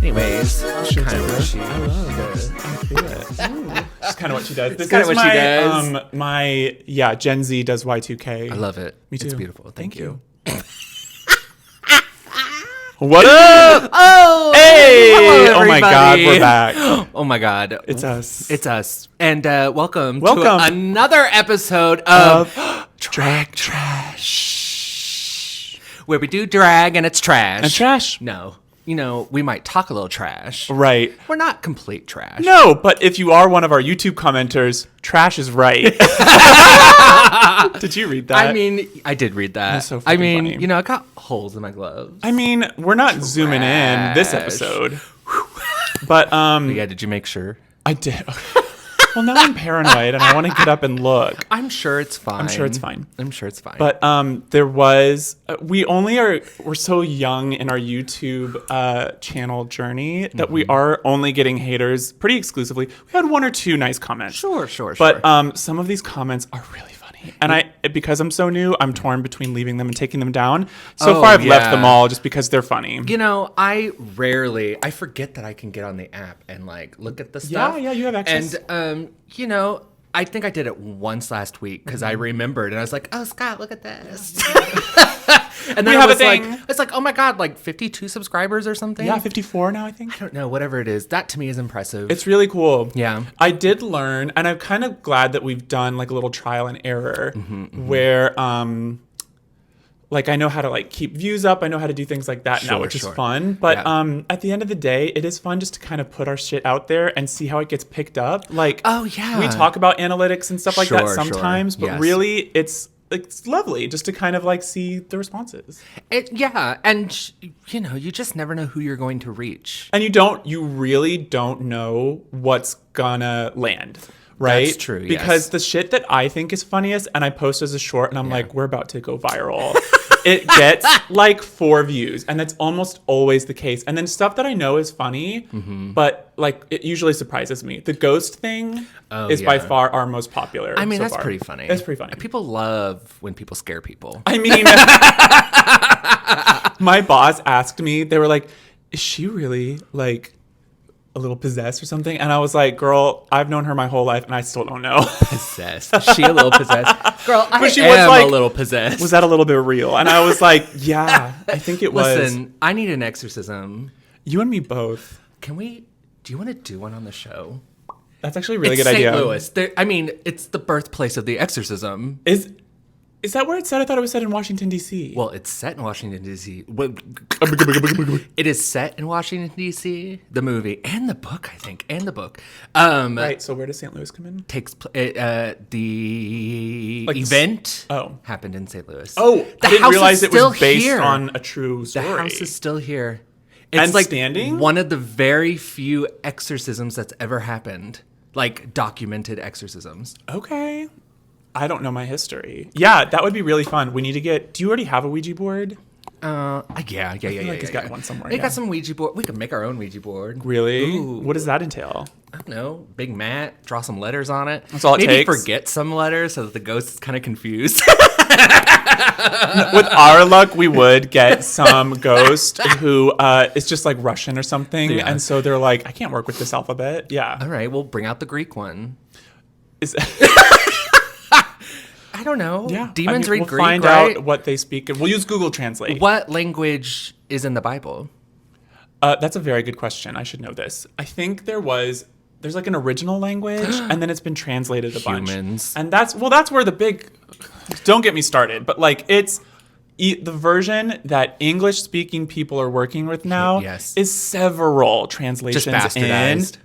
Anyways, She'll kind do of it. what she. I love it. I feel it. It's kind of what she does. This kinda is what my, she does. my Gen Z does Y2K. I love it. Me too. It's beautiful. Thank you. What up? Oh, Hey! hello, Oh my God, everybody. we're back. Oh my God, It's us. It's us, and welcome Welcome. to another episode of Drag Trash. where we do drag and it's trash. And trash. No, we might talk a little trash. Right. We're not complete trash. No, but if you are one of our YouTube commenters, trash is right. Did you read that? I mean, I did read that. That's so I freaking mean, funny. I got holes in my gloves. I mean, we're not zooming in this Trash. episode. But Yeah, did you make sure? I did. Well, now I'm paranoid and I want to get up and look. I'm sure it's fine. I'm sure it's fine. But there was we're so young in our YouTube channel journey that we are only getting haters pretty exclusively. We had one or two nice comments. Sure. But some of these comments are really funny. And because I'm so new, I'm torn between leaving them and taking them down. So far I've left them all just because they're funny. I forget that I can get on the app and look at the stuff. Yeah, you have access. And I think I did it once last week because I remembered and I was like, "Oh, Scott, look at this." And then We have a thing. It's like, "Oh my God, 52 subscribers or something." Yeah, 54 now, I think. I don't know, whatever it is. That to me is impressive. It's really cool. Yeah. I did learn, and I'm kind of glad that we've done a little trial and error where I know how to keep views up. I know how to do things like that now, which is fun. But at the end of the day, it is fun just to kind of put our shit out there and see how it gets picked up. Oh, yeah. We talk about analytics and stuff like that Sure. sometimes, but Yes. really it's lovely just to kind of see the responses. And you just never know who you're going to reach. And you really don't know what's gonna land. Right? That's true, yes. Because the shit that I think is funniest and I post as a short and I'm like, we're about to go viral. It gets 4 views and that's almost always the case. And then stuff that I know is funny, but it usually surprises me. The ghost thing is by far our most popular. I mean, so that's far. pretty funny. That's pretty funny. People love when people scare people. I mean, my boss asked me, they were like, is she really a little possessed or something? And I was like, girl, I've known her my whole life and I still don't know. Possessed. Is she a little possessed? Girl, I she am was a little possessed. Was that a little bit real? And I was like, yeah, I think it was. Listen, I need an exorcism. You and me both. Do you want to do one on the show? That's actually a really It's good idea. St. Louis. It's the birthplace of the exorcism. Is that where it's set? I thought it was set in Washington, D.C. Well, it's set in Washington, D.C. It is set in Washington, D.C., the movie, and the book, I think, Right, so where does St. Louis come in? The event happened in St. Louis. Oh, I didn't realize it was based here. on a true story. The house is still here. And It's standing? one of the very few exorcisms that's ever happened. Documented exorcisms. Okay. I don't know my history. Yeah, that would be really fun. We need to do you already have a Ouija board? Yeah. He's got one somewhere. We got some Ouija board. We could make our own Ouija board. Really? Ooh. What does that entail? I don't know. Big mat. Draw some letters on it. That's all it Maybe takes? forget some letters so that the ghost is kind of confused. With our luck, we would get some ghost who is just Russian or something. Yeah. And so they're like, I can't work with this alphabet. Yeah. All right. We'll bring out the Greek one. I don't know. Yeah. Demons read we'll Greek, find right? out what they speak. We'll use Google Translate. What language is in the Bible? That's a very good question. I should know this. I think there's an original language and then it's been translated a bunch. Humans. And that's where the big, don't get me started, but it's the version that English speaking people are working with now is several translations Just bastardized.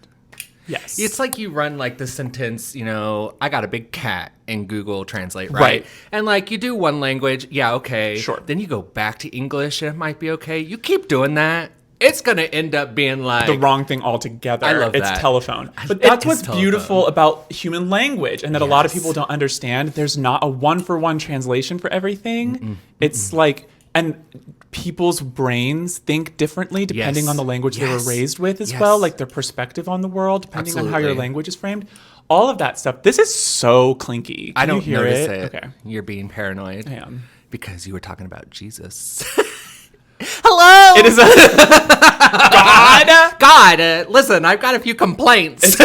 Yes. It's like you run the sentence, I got a big cat in Google Translate, right? And you do one language, yeah, okay. Sure. Then you go back to English and it might be okay. You keep doing that, it's going to end up being the wrong thing altogether. I love it's that. telephone. But that's what's beautiful about human language and that a lot of people don't understand. There's not a one-for-one translation for everything. It's and people's brains think differently depending on the language they were raised with as well, their perspective on the world, depending on how your language is framed. All of that stuff. This is so clinky. I don't hear notice it. Okay. You're being paranoid. I am. Because you were talking about Jesus. Hello! It is a... God, listen, I've got a few complaints.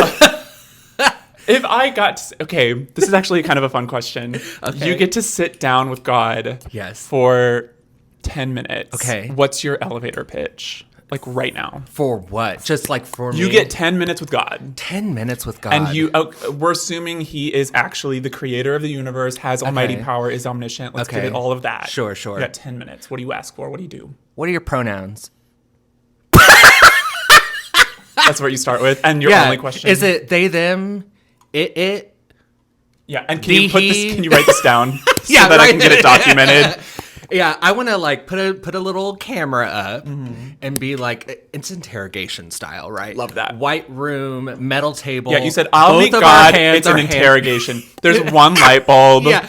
If I got to, okay, this is actually kind of a fun question. Okay. You get to sit down with God Yes. for 10 minutes. Okay. What's your elevator pitch? Like right now. For what? Just like for me? You get 10 minutes with God. 10 minutes with God. And we're assuming he is actually the creator of the universe, has almighty power, is omniscient. Let's give it all of that. Sure. You got 10 minutes. What do you ask for? What do you do? What are your pronouns? That's what you start with. And your only question. Is it they, them, it? Yeah. And can you write this down so Yeah, that I can get it documented? Yeah, I want to like put a little camera up and be like, it's interrogation style, right? Love that. White room, metal table. Yeah, you said, I'll both meet of God. our hands It's an are interrogation. There's one light bulb. Yeah,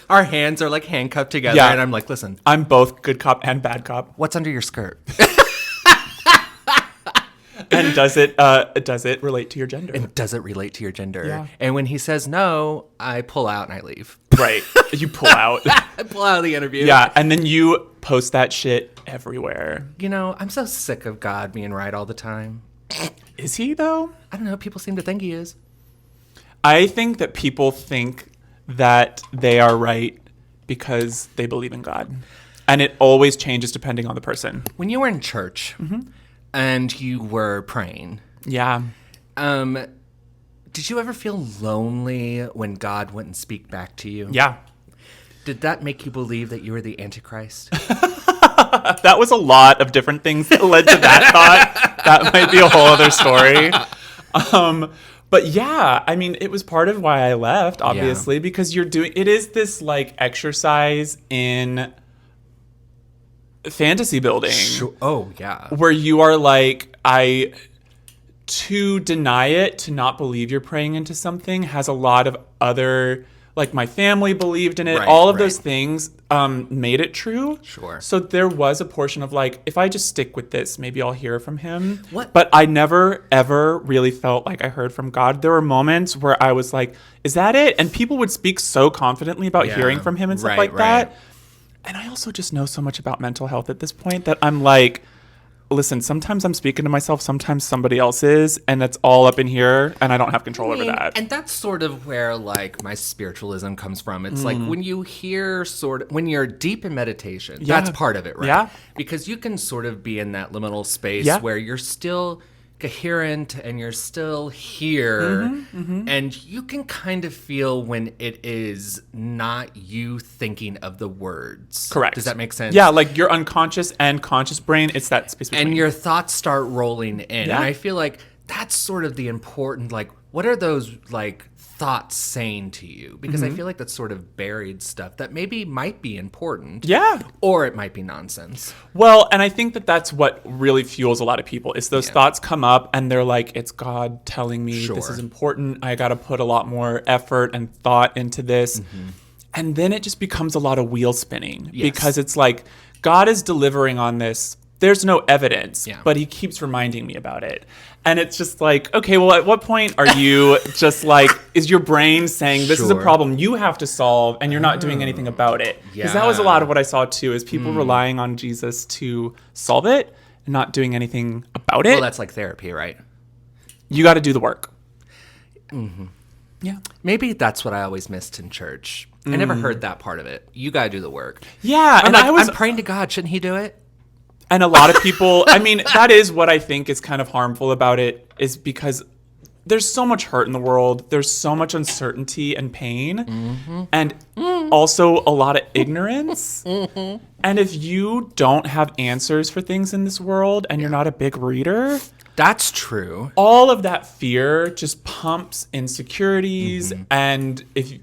our hands are like handcuffed together. Yeah. And I'm like, listen, I'm both good cop and bad cop. what's under your skirt? And does it relate to your gender? And does it relate to your gender? Yeah. And when he says no, I pull out and I leave. Right. You pull out. I pull out of the interview. Yeah, and then you post that shit everywhere. You know, I'm so sick of God being right all the time. Is he, though? I don't know. People seem to think he is. I think that people think that they are right because they believe in God. And it always changes depending on the person. When you were in church and you were praying, Yeah. did you ever feel lonely when God wouldn't speak back to you? Yeah. Did that make you believe that you were the Antichrist? That was a lot of different things that led to that thought. That might be a whole other story. But yeah, I mean, it was part of why I left, obviously, because it is this like exercise in fantasy building. Sure. Oh, yeah. Where you are like, to deny it, to not believe you're praying into something has a lot of other, like my family believed in it. Right, all of those things made it true. Sure. So there was a portion of like, if I just stick with this, maybe I'll hear from him. What? But I never, ever really felt like I heard from God. There were moments where I was like, is that it? And people would speak so confidently about hearing from him and stuff like that. And I also just know so much about mental health at this point that I'm like, listen, sometimes I'm speaking to myself, sometimes somebody else is, and it's all up in here, and I don't have control over that. And that's sort of where, like, my spiritualism comes from. It's like when you hear when you're deep in meditation, that's part of it, right? Yeah. Because you can sort of be in that liminal space where you're still coherent and you're still here, and you can kind of feel when it is not you thinking of the words. Correct. Does that make sense? Yeah, like your unconscious and conscious brain, it's that space between. And your thoughts start rolling in. Yeah. And I feel like that's sort of the important, like, what are those, like, thoughts saying to you? Because I feel like that's sort of buried stuff that maybe might be important. Yeah. Or it might be nonsense. Well, and I think that that's what really fuels a lot of people is those thoughts come up and they're like, it's God telling me this is important. I got to put a lot more effort and thought into this. And then it just becomes a lot of wheel spinning because it's like, God is delivering on this. There's no evidence, but he keeps reminding me about it. And it's just like, okay, well, at what point are you just like, is your brain saying this is a problem you have to solve and you're not doing anything about it? Because that was a lot of what I saw too, is people relying on Jesus to solve it and not doing anything about it. Well, that's like therapy, right? You got to do the work. Yeah. Maybe that's what I always missed in church. I never heard that part of it. You got to do the work. Yeah. I'm like, I'm praying to God. Shouldn't he do it? And a lot of people, I mean, that is what I think is kind of harmful about it, is because there's so much hurt in the world. There's so much uncertainty and pain, and also a lot of ignorance. And if you don't have answers for things in this world and you're not a big reader, that's true. All of that fear just pumps insecurities. And if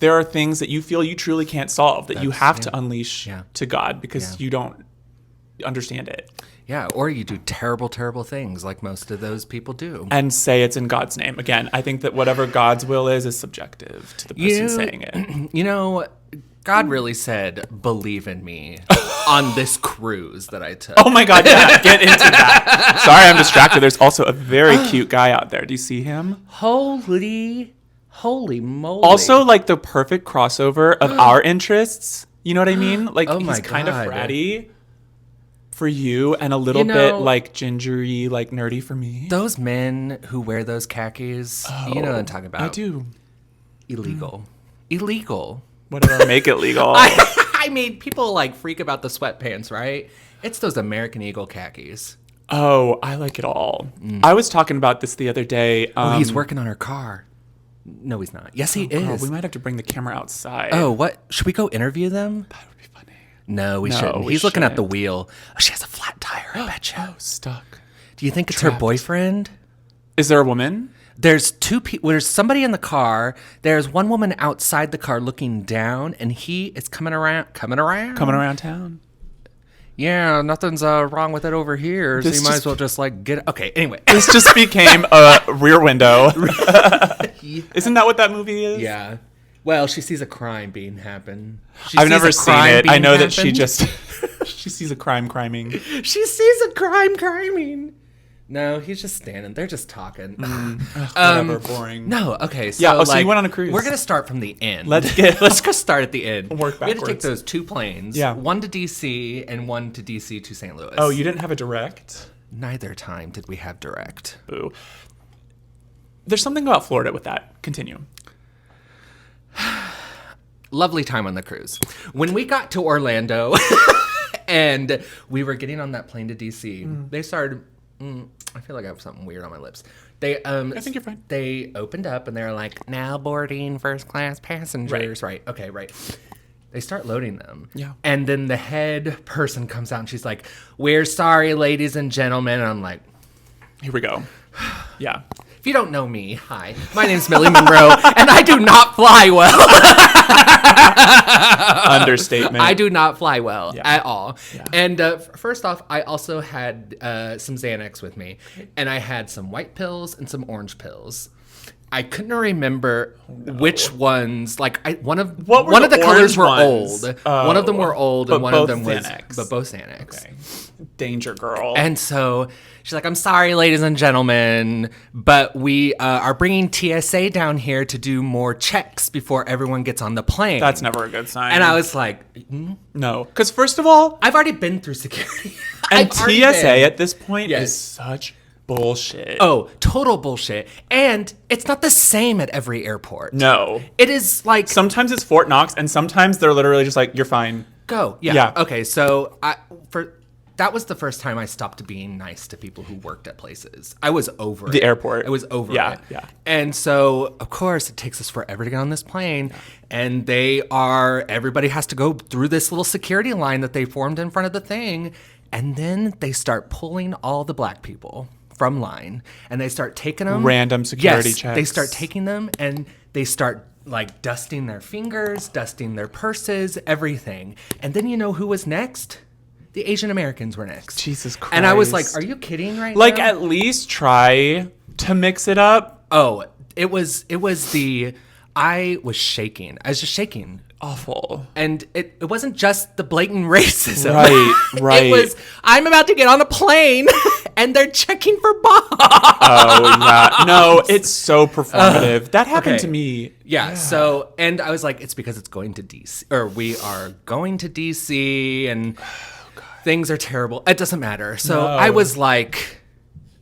there are things that you feel you truly can't solve, that you have to unleash to God because you don't understand it. Yeah, or you do terrible, terrible things like most of those people do. And say it's in God's name. Again, I think that whatever God's will is subjective to the person saying it. You know, God really said, believe in me on this cruise that I took. Oh my God, yeah, get into that. Sorry, I'm distracted. There's also a very cute guy out there. Do you see him? Holy moly. Also, like the perfect crossover of our interests. You know what I mean? Like, he's kind of fratty. for you and a little bit like gingery, like nerdy for me. Those men who wear those khakis, you know what I'm talking about. I do. Illegal. Illegal. Whatever, make it legal. I mean, people like freak about the sweatpants, right? It's those American Eagle khakis. Oh, I like it all. I was talking about this the other day. He's working on her car. No, he's not. Yes, he is. God, we might have to bring the camera outside. Oh, what? Should we go interview them? That would be funny. No, we shouldn't. He's looking at the wheel. Oh, she has a flat tire, I bet you. Oh, stuck. Do you think it's her boyfriend? Is there a woman? There's two people. There's somebody in the car. There's one woman outside the car looking down, and he is coming around town. Yeah, nothing's wrong with it over here. So you might as well just like get it. Okay, anyway. This just became a Rear Window. Isn't that what that movie is? Yeah. Well, she sees a crime being happen. I've never seen it. I know that she just she sees a crime criming. She sees a crime criming. No, he's just standing. They're just talking. Whatever, boring. No, okay. So, yeah. So you went on a cruise. We're gonna start from the end. Let's go start at the end. Work backwards. We had to take those two planes. Yeah. One to DC and one to DC to St. Louis. Oh, you didn't have a direct? Neither time did we have direct. Boo. There's something about Florida with that. Continue. Lovely time on the cruise. When we got to Orlando and we were getting on that plane to DC, they started. I feel like I have something weird on my lips. I think you're fine. They opened up and they're like, now boarding first class passengers. Right. Okay, right. They start loading them. Yeah. And then the head person comes out and she's like, we're sorry, ladies and gentlemen. And I'm like, here we go. Yeah. If you don't know me, hi. My name's Millie Monroe, and I do not fly well. Understatement. I do not fly well at all. Yeah. And first off, I also had some Xanax with me, and I had some white pills and some orange pills. I couldn't remember which ones. Like one of the colors were old. One of them were old, and one of them was Xanax. But both Xanax. Okay. Danger girl. And so she's like, I'm sorry, ladies and gentlemen, but we are bringing TSA down here to do more checks before everyone gets on the plane. That's never a good sign. And I was like, no. Because first of all, I've already been through security. And TSA at this point is such bullshit. Oh, total bullshit. And it's not the same at every airport. No. It is like... Sometimes it's Fort Knox, and sometimes they're literally just like, you're fine. Go. Yeah. Okay, so that was the first time I stopped being nice to people who worked at places. I was over the airport. I was over it. Yeah. And so, of course, it takes us forever to get on this plane. Yeah. And everybody has to go through this little security line that they formed in front of the thing. And then they start pulling all the black people from line. And they start taking them. Random security checks. They start taking them and they start like dusting their fingers, dusting their purses, everything. And then you know who was next? The Asian Americans were next. Jesus Christ. And I was like, are you kidding right now? Like, at least try to mix it up. Oh, I was shaking. I was just shaking. Awful. And it wasn't just the blatant racism. Right. It was, I'm about to get on a plane and they're checking for bombs. Oh, yeah. No, it's so performative. That happened to me. Yeah. So, and I was like, it's because it's going to DC, or we are going to DC and things are terrible. It doesn't matter. So I was like,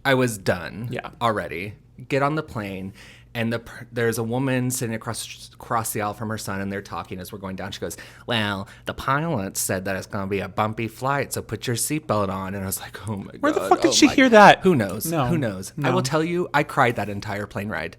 I was done already. Get on the plane. And there's a woman sitting across the aisle from her son, and they're talking as we're going down. She goes, well, the pilot said that it's going to be a bumpy flight, so put your seatbelt on. And I was like, oh, my God. Where the fuck did she hear that? Who knows? No. Who knows? No. I will tell you, I cried that entire plane ride.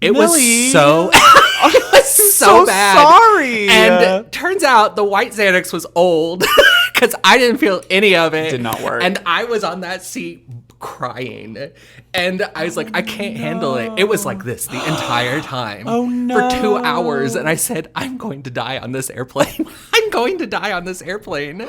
It Millie. was so... it was so bad. Sorry. And it turns out the white Xanax was old because I didn't feel any of it. It did not work. And I was on that seat crying. And I was like, I can't handle it. It was like this the entire time. Oh, no. For 2 hours. And I said, I'm going to die on this airplane. I'm going to die on this airplane.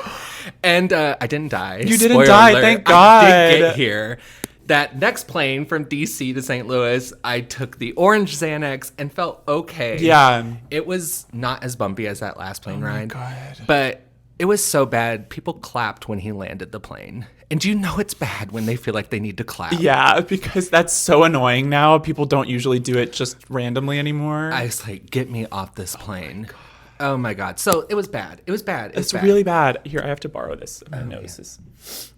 And I didn't die. You didn't Spoiler die, alert. thank God. I did get here. That next plane from DC to St. Louis, I took the orange Xanax and felt okay. Yeah. It was not as bumpy as that last plane ride. Oh, my God. But it was so bad. People clapped when he landed the plane. And you know it's bad when they feel like they need to clap. Yeah, because that's so annoying now. People don't usually do it just randomly anymore. I was like, get me off this plane. Oh my God. So it was bad. It was bad. It's really bad. Here, I have to borrow this. I know yeah. this is.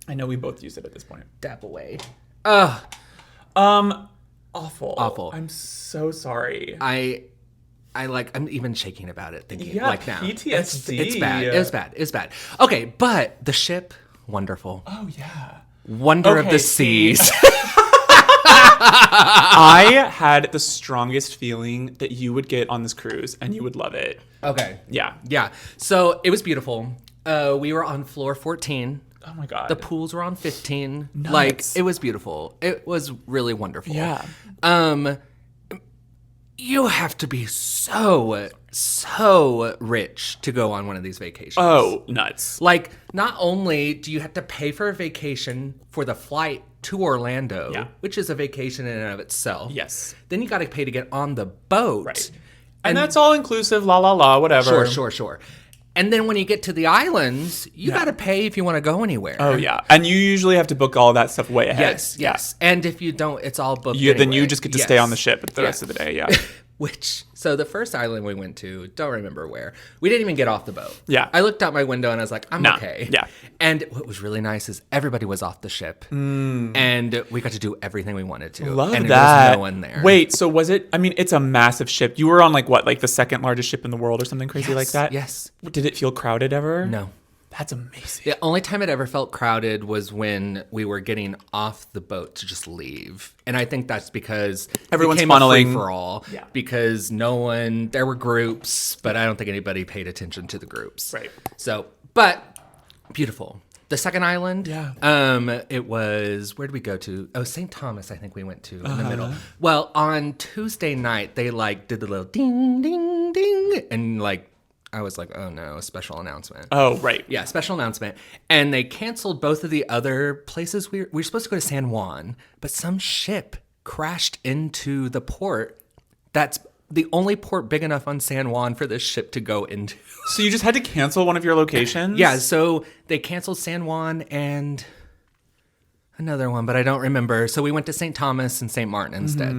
I know we both use it at this point. Dab away. Awful. Awful. I'm so sorry. I'm even shaking about it, thinking Yeah, like now. PTSD. It's bad. It was bad. It was bad. Okay, but the ship, wonderful. Oh yeah. Wonder of the seas. I had the strongest feeling that you would get on this cruise and you would love it. Okay. Yeah. Yeah. So it was beautiful. We were on floor 14. Oh my God. The pools were on 15. Nuts. Like, it was beautiful. It was really wonderful. Yeah. You have to be so rich to go on one of these vacations. Oh, nuts. Like, not only do you have to pay for a vacation for the flight to Orlando, which is a vacation in and of itself. Yes. Then you got to pay to get on the boat. Right. And that's all inclusive, la la la, whatever. Sure. And then when you get to the islands, you got to pay if you want to go anywhere. Oh, yeah. And you usually have to book all that stuff way ahead. Yes. And if you don't, it's all booked Then you just get to stay on the ship the rest of the day, So the first island we went to, don't remember where, we didn't even get off the boat. Yeah. I looked out my window and I was like, I'm okay. Yeah. And what was really nice is everybody was off the ship. And we got to do everything we wanted to. Love and that. there was no one there. Wait, so was it, I mean, it's a massive ship. You were on like the second largest ship in the world or something crazy like that? Yes. Did it feel crowded ever? No. That's amazing. The only time it ever felt crowded was when we were getting off the boat to just leave. And I think that's because everyone's it became funneling a free-for-all. Yeah. Because there were groups, but I don't think anybody paid attention to the groups. Right. So, but beautiful. The second island, it was, where did we go to? Oh, St. Thomas, I think we went to in the middle. Well, on Tuesday night, they did the little ding, ding, ding, and I was like, oh no, special announcement. Oh, right. Yeah, special announcement. And they canceled both of the other places. We were supposed to go to San Juan, but some ship crashed into the port. That's the only port big enough on San Juan for this ship to go into. So you just had to cancel one of your locations? Yeah, so they canceled San Juan and another one, but I don't remember. So we went to St. Thomas and St. Martin instead.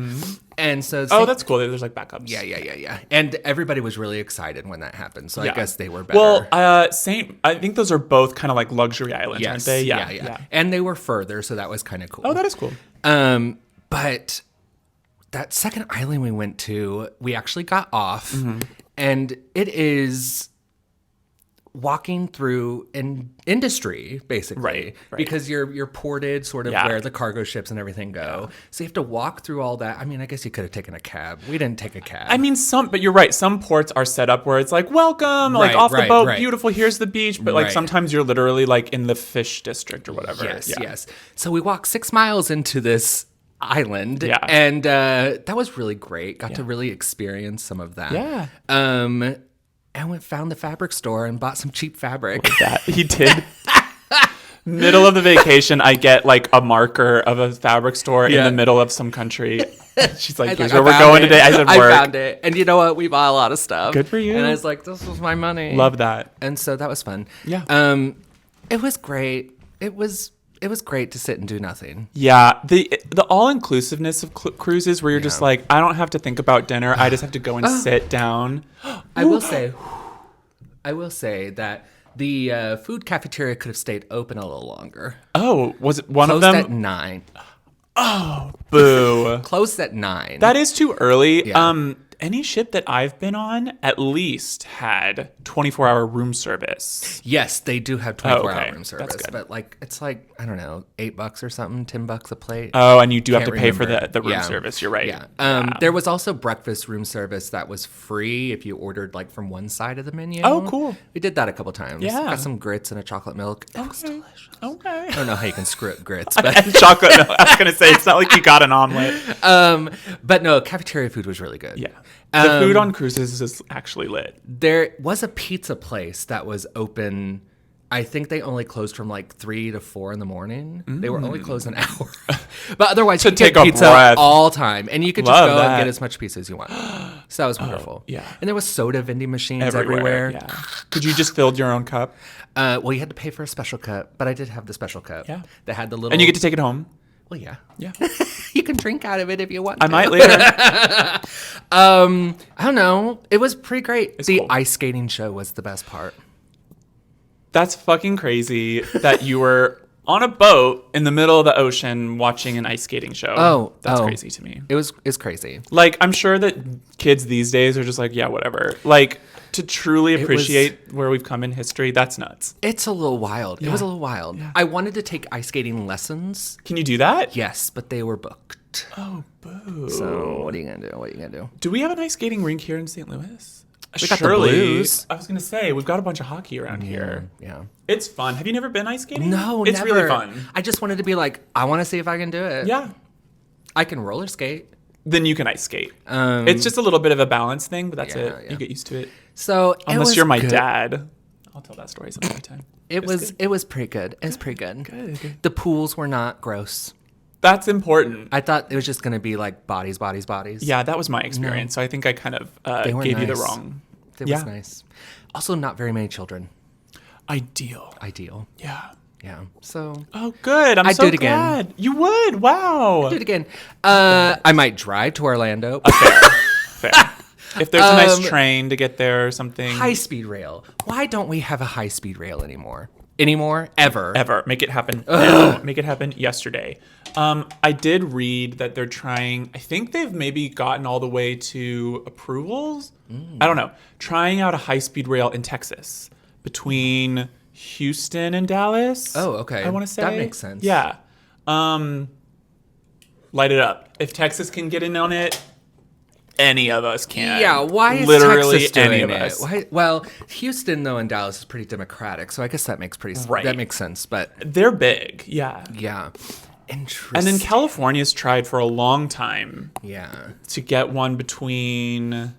And so that's cool. There's backups. Yeah. And everybody was really excited when that happened. So I guess they were better. Well, I think those are both kind of like luxury islands, aren't they? Yeah. And they were further, so that was kind of cool. Oh, that is cool. But that second island we went to, we actually got off, and it is walking through an industry, basically, right. Because you're ported sort of where the cargo ships and everything go. So you have to walk through all that. I mean, I guess you could have taken a cab. We didn't take a cab. I mean, but you're right. Some ports are set up where it's like, welcome, off the boat, beautiful, here's the beach. But sometimes you're literally in the fish district or whatever. Yes. So we walked 6 miles into this island, and that was really great. Got to really experience some of that. Yeah. And we found the fabric store and bought some cheap fabric. That he did. Middle of the vacation, I get a marker of a fabric store in the middle of some country. She's like, here's where we're going today. I said, work. I found it. And you know what? We bought a lot of stuff. Good for you. And I was like, this was my money. Love that. And so that was fun. Yeah. It was great. It was great to sit and do nothing. Yeah. The all-inclusiveness of cruises where you're just I don't have to think about dinner. I just have to go and sit down. I will say that the food cafeteria could have stayed open a little longer. Oh, was it one Closed of them? at 9. Oh, boo. Closed at 9. That is too early. Yeah. Any ship that I've been on at least had 24-hour room service. Yes, they do have 24-hour room service. That's good. But it's I don't know, $8 or something, $10 a plate. Oh, and you do have to pay for the room service. You're right. Yeah. There was also breakfast room service that was free if you ordered from one side of the menu. Oh, cool. We did that a couple times. Yeah. Got some grits and a chocolate milk. It was delicious. Okay. I don't know how you can screw up grits, but and chocolate milk. I was gonna say it's not like you got an omelet. But no, cafeteria food was really good. Yeah. The food on cruises is actually lit. There was a pizza place that was open. I think they only closed from 3 to 4 in the morning. They were only closed an hour. But otherwise, you could get pizza all time. And you could just go and get as much pizza as you want. So that was wonderful. Yeah. And there was soda vending machines everywhere. Yeah. Could you just fill your own cup? Well, you had to pay for a special cup. But I did have the special cup. Yeah. That had the little... And you get to take it home? Well, yeah. Yeah. You can drink out of it if you want I to. might later. I don't know. It was pretty great. The cool. ice skating show was the best part. That's fucking crazy that you were on a boat in the middle of the ocean watching an ice skating show. That's crazy to me. It's crazy. Like, I'm sure that kids these days are just like, yeah, whatever. Like, to truly appreciate where we've come in history, that's nuts. It's a little wild. Yeah. It was a little wild. Yeah. I wanted to take ice skating lessons. Can you do that? Yes, but they were booked. Oh, boo. So what are you gonna do? Do we have an ice skating rink here in St. Louis? We got the Blues. I was going to say, we've got a bunch of hockey around here. Yeah. It's fun. Have you never been ice skating? No, it's never. really fun. I just wanted to be like, I want to see if I can do it. Yeah. I can roller skate. Then you can ice skate. It's just a little bit of a balance thing, but that's it. Yeah. You get used to it. So unless you're my good. dad, I'll tell that story some other time. It was pretty good. It was pretty good. Good. The pools were not gross. That's important. I thought it was just gonna be like bodies. Yeah, that was my experience. So I think I kind of gave you the wrong. It was nice. Also, not very many children. Ideal. Yeah. So Oh, good. I'm I'd so do it again. glad. You would. Wow. do it again. I might drive to Orlando. Fair. If there's a nice train to get there or something. High-speed rail. Why don't we have a high-speed rail anymore? Ever. Make it happen now. Make it happen yesterday. I did read that they're trying, I think they've maybe gotten all the way to approvals. I don't know. Trying out a high-speed rail in Texas between Houston and Dallas. Oh, okay. I want to say. That makes sense. Yeah. Light it up. If Texas can get in on it, any of us can. Yeah, why is literally Texas doing any of it? us? Why, well, Houston, though, and Dallas is pretty democratic, so I guess that makes that makes sense. But they're big, yeah. Interesting. And then California's tried for a long time to get one between...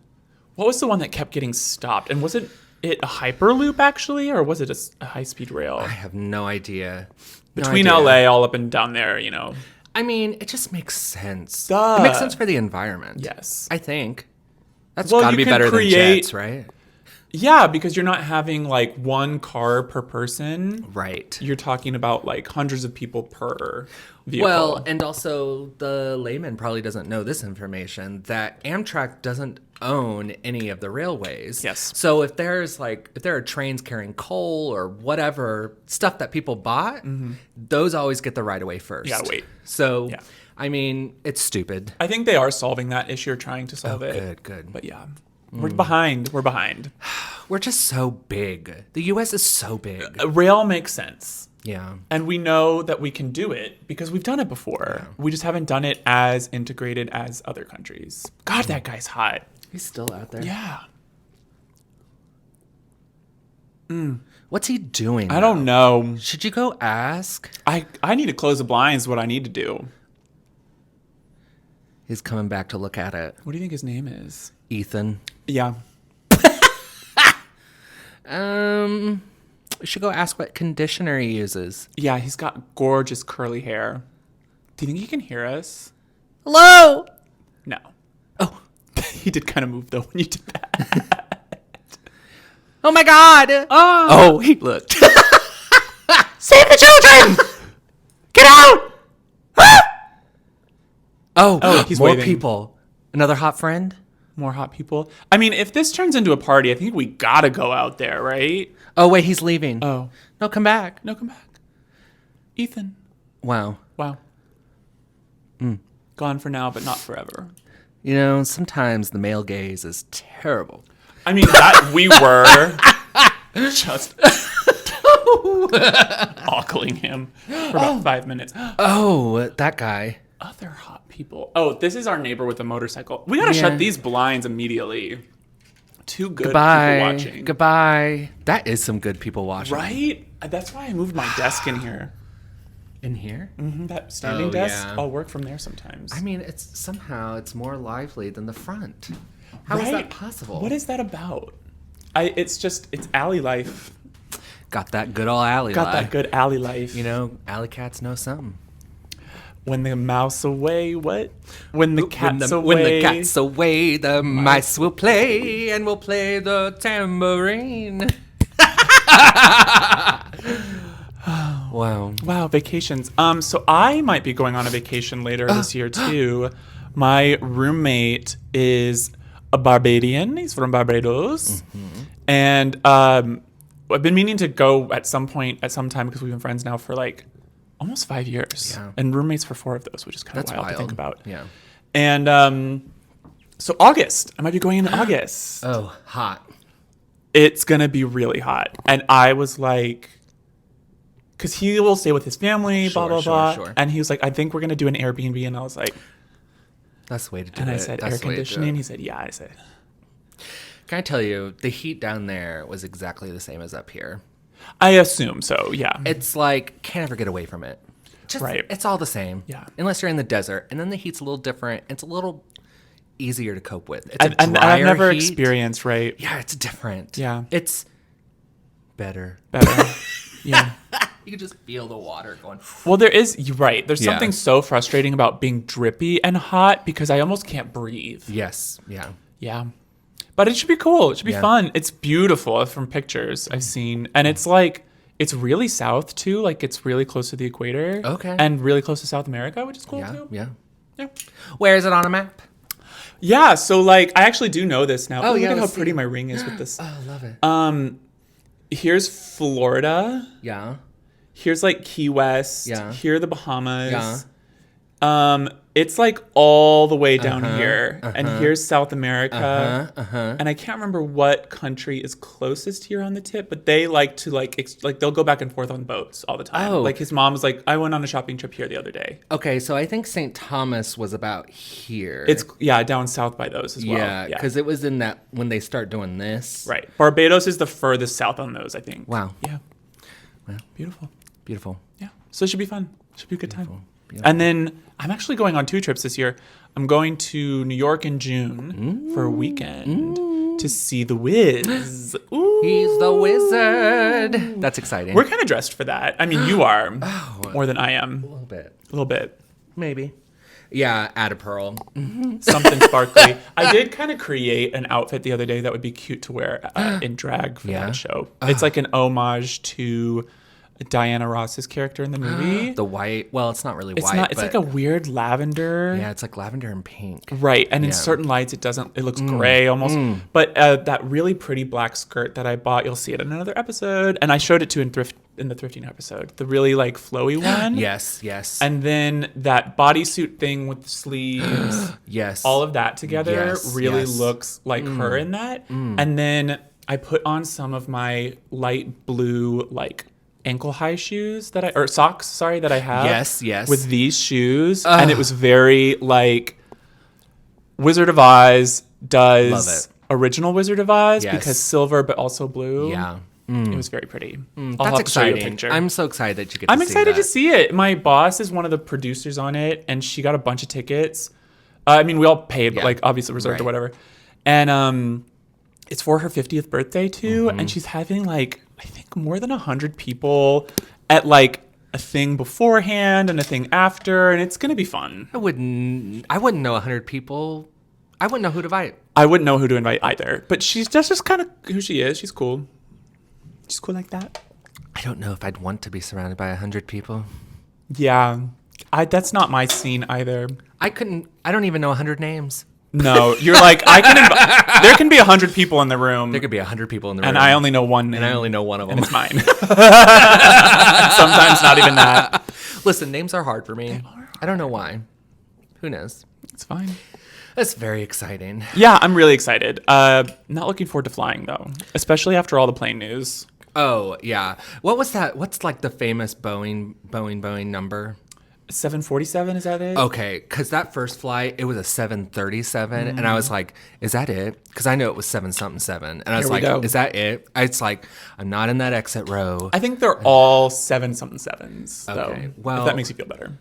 What was the one that kept getting stopped? And was it a Hyperloop, actually? Or was it a high-speed rail? I have no idea. Between LA, all up and down there, you know. I mean, it just makes sense. Duh. It makes sense for the environment. Yes. I think. That's Well, got to you be can better create- than jets, right? Yeah, because you're not having, like, one car per person. Right. You're talking about, like, hundreds of people per vehicle. Well, and also the layman probably doesn't know this information, that Amtrak doesn't own any of the railways. Yes. So if there are trains carrying coal or whatever stuff that people bought, those always get the right of way first. You gotta wait. So, Yeah. I mean, it's stupid. I think they are solving that issue or trying to solve it. Good. But yeah, we're behind. We're behind. We're just so big. The U.S. is so big. Rail makes sense. Yeah. And we know that we can do it because we've done it before. Yeah. We just haven't done it as integrated as other countries. God, that guy's hot. He's still out there. Yeah. What's he doing? I don't know. Should you go ask? I need to close the blinds. What I need to do. He's coming back to look at it. What do you think his name is? Ethan. Yeah. We should go ask what conditioner he uses. Yeah, he's got gorgeous curly hair. Do you think he can hear us? Hello? No. Oh. He did kind of move, though, when you did that. Oh, my God. Oh, he looked. Save the children! Get out! Oh, he's more waving. people. Another hot friend? More hot people. I mean, if this turns into a party, I think we gotta go out there, right? Oh, wait, he's leaving. Oh. No, come back. No, come back. Ethan. Wow. Gone for now, but not forever. You know, sometimes the male gaze is terrible. I mean, that we were just ogling him for about 5 minutes. Oh, that guy. Other hot people. Oh, this is our neighbor with a motorcycle. We gotta shut these blinds immediately. Too good people watching. Goodbye. That is some good people watching. Right? That's why I moved my desk in here. In here? Mm-hmm, that standing desk. Yeah. I'll work from there sometimes. I mean, it's more lively than the front. How is that possible? What is that about? It's alley life. Got that good old alley Got life. that good alley life. You know, alley cats know something. When the mouse away, what? When the cat's away. When the cat's away, the mice will play, and will play the tambourine. Wow, vacations. So I might be going on a vacation later this year too. My roommate is a Barbadian. He's from Barbados. And I've been meaning to go at some time because we've been friends now for like almost 5 years. Yeah. And roommates for 4 of those, which is kind of wild to think about. Yeah. And so August. I might be going in August. Oh, hot. It's going to be really hot. And I was like, because he will stay with his family, blah, blah, blah. And he was like, I think we're going to do an Airbnb. And I was like, that's the way to do it. And I said, air conditioning? He said, yeah. I said, can I tell you, the heat down there was exactly the same as up here. I assume so, yeah. It's like, can't ever get away from it. It's all the same. Yeah. Unless you're in the desert. And then the heat's a little different. It's a little easier to cope with. It's and I've never experienced, right? Yeah, it's different. Yeah. It's better. Yeah. You can just feel the water going. Well, you're right. There's something so frustrating about being drippy and hot because I almost can't breathe. Yes. Yeah. Yeah. But it should be cool. It should be fun. It's beautiful from pictures I've seen. And it's like, it's really south too. Like it's really close to the equator. Okay. And really close to South America, which is cool too. Yeah. Yeah. Where is it on a map? Yeah. So like, I actually do know this now. Oh, look at how pretty my ring is with this. Oh, I love it. Here's Florida. Yeah. Here's like Key West. Yeah. Here are the Bahamas. Yeah. It's like all the way down here. And here's South America. And I can't remember what country is closest here on the tip, but they like to like they'll go back and forth on boats all the time. Oh. Like his mom was like, I went on a shopping trip here the other day. Okay, so I think St. Thomas was about here. It's down south by those as well. Yeah, because it was in that when they start doing this. Right. Barbados is the furthest south on those, I think. Wow. Yeah. Wow. Beautiful. Yeah. So it should be fun. Should be a good time. Beautiful. And then I'm actually going on 2 trips this year. I'm going to New York in June for a weekend to see The Wiz. Ooh. He's the wizard. That's exciting. We're kind of dressed for that. I mean, you are more than I am. A little bit. A little bit. Maybe. Yeah, add a pearl. Something sparkly. I did kind of create an outfit the other day that would be cute to wear in drag for that show. It's like an homage to Diana Ross's character in the movie. The white. Well, it's not really white. It's like a weird lavender. Yeah, it's like lavender and pink. Right. And in certain lights, it looks gray almost. But that really pretty black skirt that I bought, you'll see it in another episode. And I showed it to in the thrifting episode. The really like flowy one. Yes. And then that bodysuit thing with the sleeves. Yes. All of that together really looks like her in that. And then I put on some of my light blue like ankle high shoes that I have. Yes. With these shoes. And it was very like Wizard of Oz does original Wizard of Oz because silver but also blue. Yeah. It was very pretty. That's exciting. I'm so excited that you get to see that. I'm excited to see it. My boss is one of the producers on it and she got a bunch of tickets. I mean, we all paid, but like obviously reserved or whatever. And it's for her 50th birthday too. And she's having like, I think more than 100 people at like a thing beforehand and a thing after, and it's gonna be fun. I wouldn't know 100 people. I wouldn't know who to invite. I wouldn't know who to invite either. But that's just kind of who she is. She's cool. She's cool like that. I don't know if I'd want to be surrounded by 100 people. Yeah, that's not my scene either. I don't even know 100 names. No, you're like, there can be 100 people in the room. There could be 100 people in the room. And I only know one name. And I only know one of them. And it's mine. Sometimes not even that. Listen, names are hard for me. I don't know why. Who knows? It's fine. That's very exciting. Yeah, I'm really excited. Not looking forward to flying, though. Especially after all the plane news. Oh, yeah. What was that? What's like the famous Boeing number? 747, is that it? Okay, because that first flight, it was a 737, and I was like, is that it? Because I know it was 7-something-7, and I was like, is that it? It's like, I'm not in that exit row. I think they're all 7-something-7s, though, okay, well, if that makes you feel better.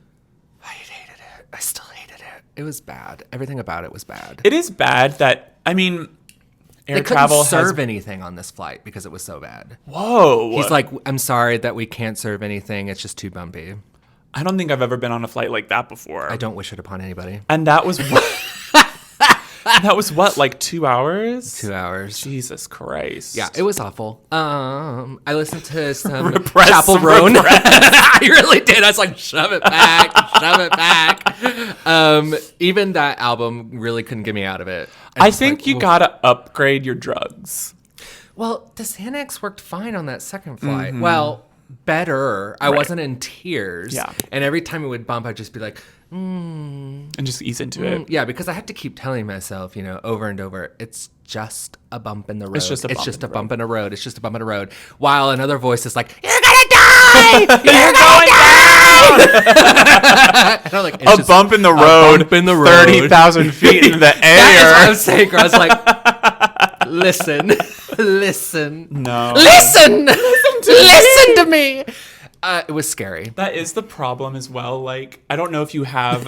I hated it. I still hated it. It was bad. Everything about it was bad. It is bad that, I mean, air they travel couldn't serve anything on this flight because it was so bad. Whoa. He's like, I'm sorry that we can't serve anything. It's just too bumpy. I don't think I've ever been on a flight like that before. I don't wish it upon anybody. And that was That was what, like 2 hours? 2 hours. Jesus Christ. Yeah, it was awful. I listened to some Repress Chapel some Roan. I really did. I was like, shove it back, shove it back. Even that album really couldn't get me out of it. I think you gotta upgrade your drugs. Well, the Xanax worked fine on that second flight. Well, better. I wasn't in tears. Yeah. And every time it would bump, I'd just be like, And just ease into it. yeah, because I had to keep telling myself, over and over, it's just a bump in the road. It's just a bump in a road. It's just a bump in a road. While another voice is like, you're gonna die! You're going down! And I'm like, a bump in the road, 30,000 feet in the air. That is what I'm saying, girl. I was like, listen. No. Listen to me. It was scary. That is the problem as well. Like, I don't know if you have,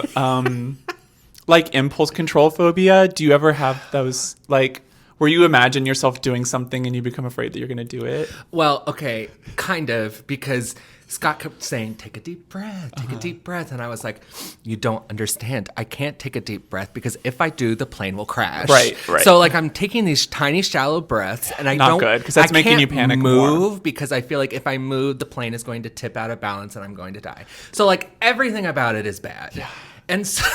like, impulse control phobia. Do you ever have those, like, where you imagine yourself doing something and you become afraid that you're going to do it? Well, okay, kind of, because Scott kept saying, take a deep breath, take a deep breath. And I was like, you don't understand. I can't take a deep breath because if I do, the plane will crash. Right. So, like, I'm taking these tiny, shallow breaths, and I Not don't... good, because that's making you panic move more. because I feel like if I move, the plane is going to tip out of balance and I'm going to die. So, like, everything about it is bad. Yeah. And so...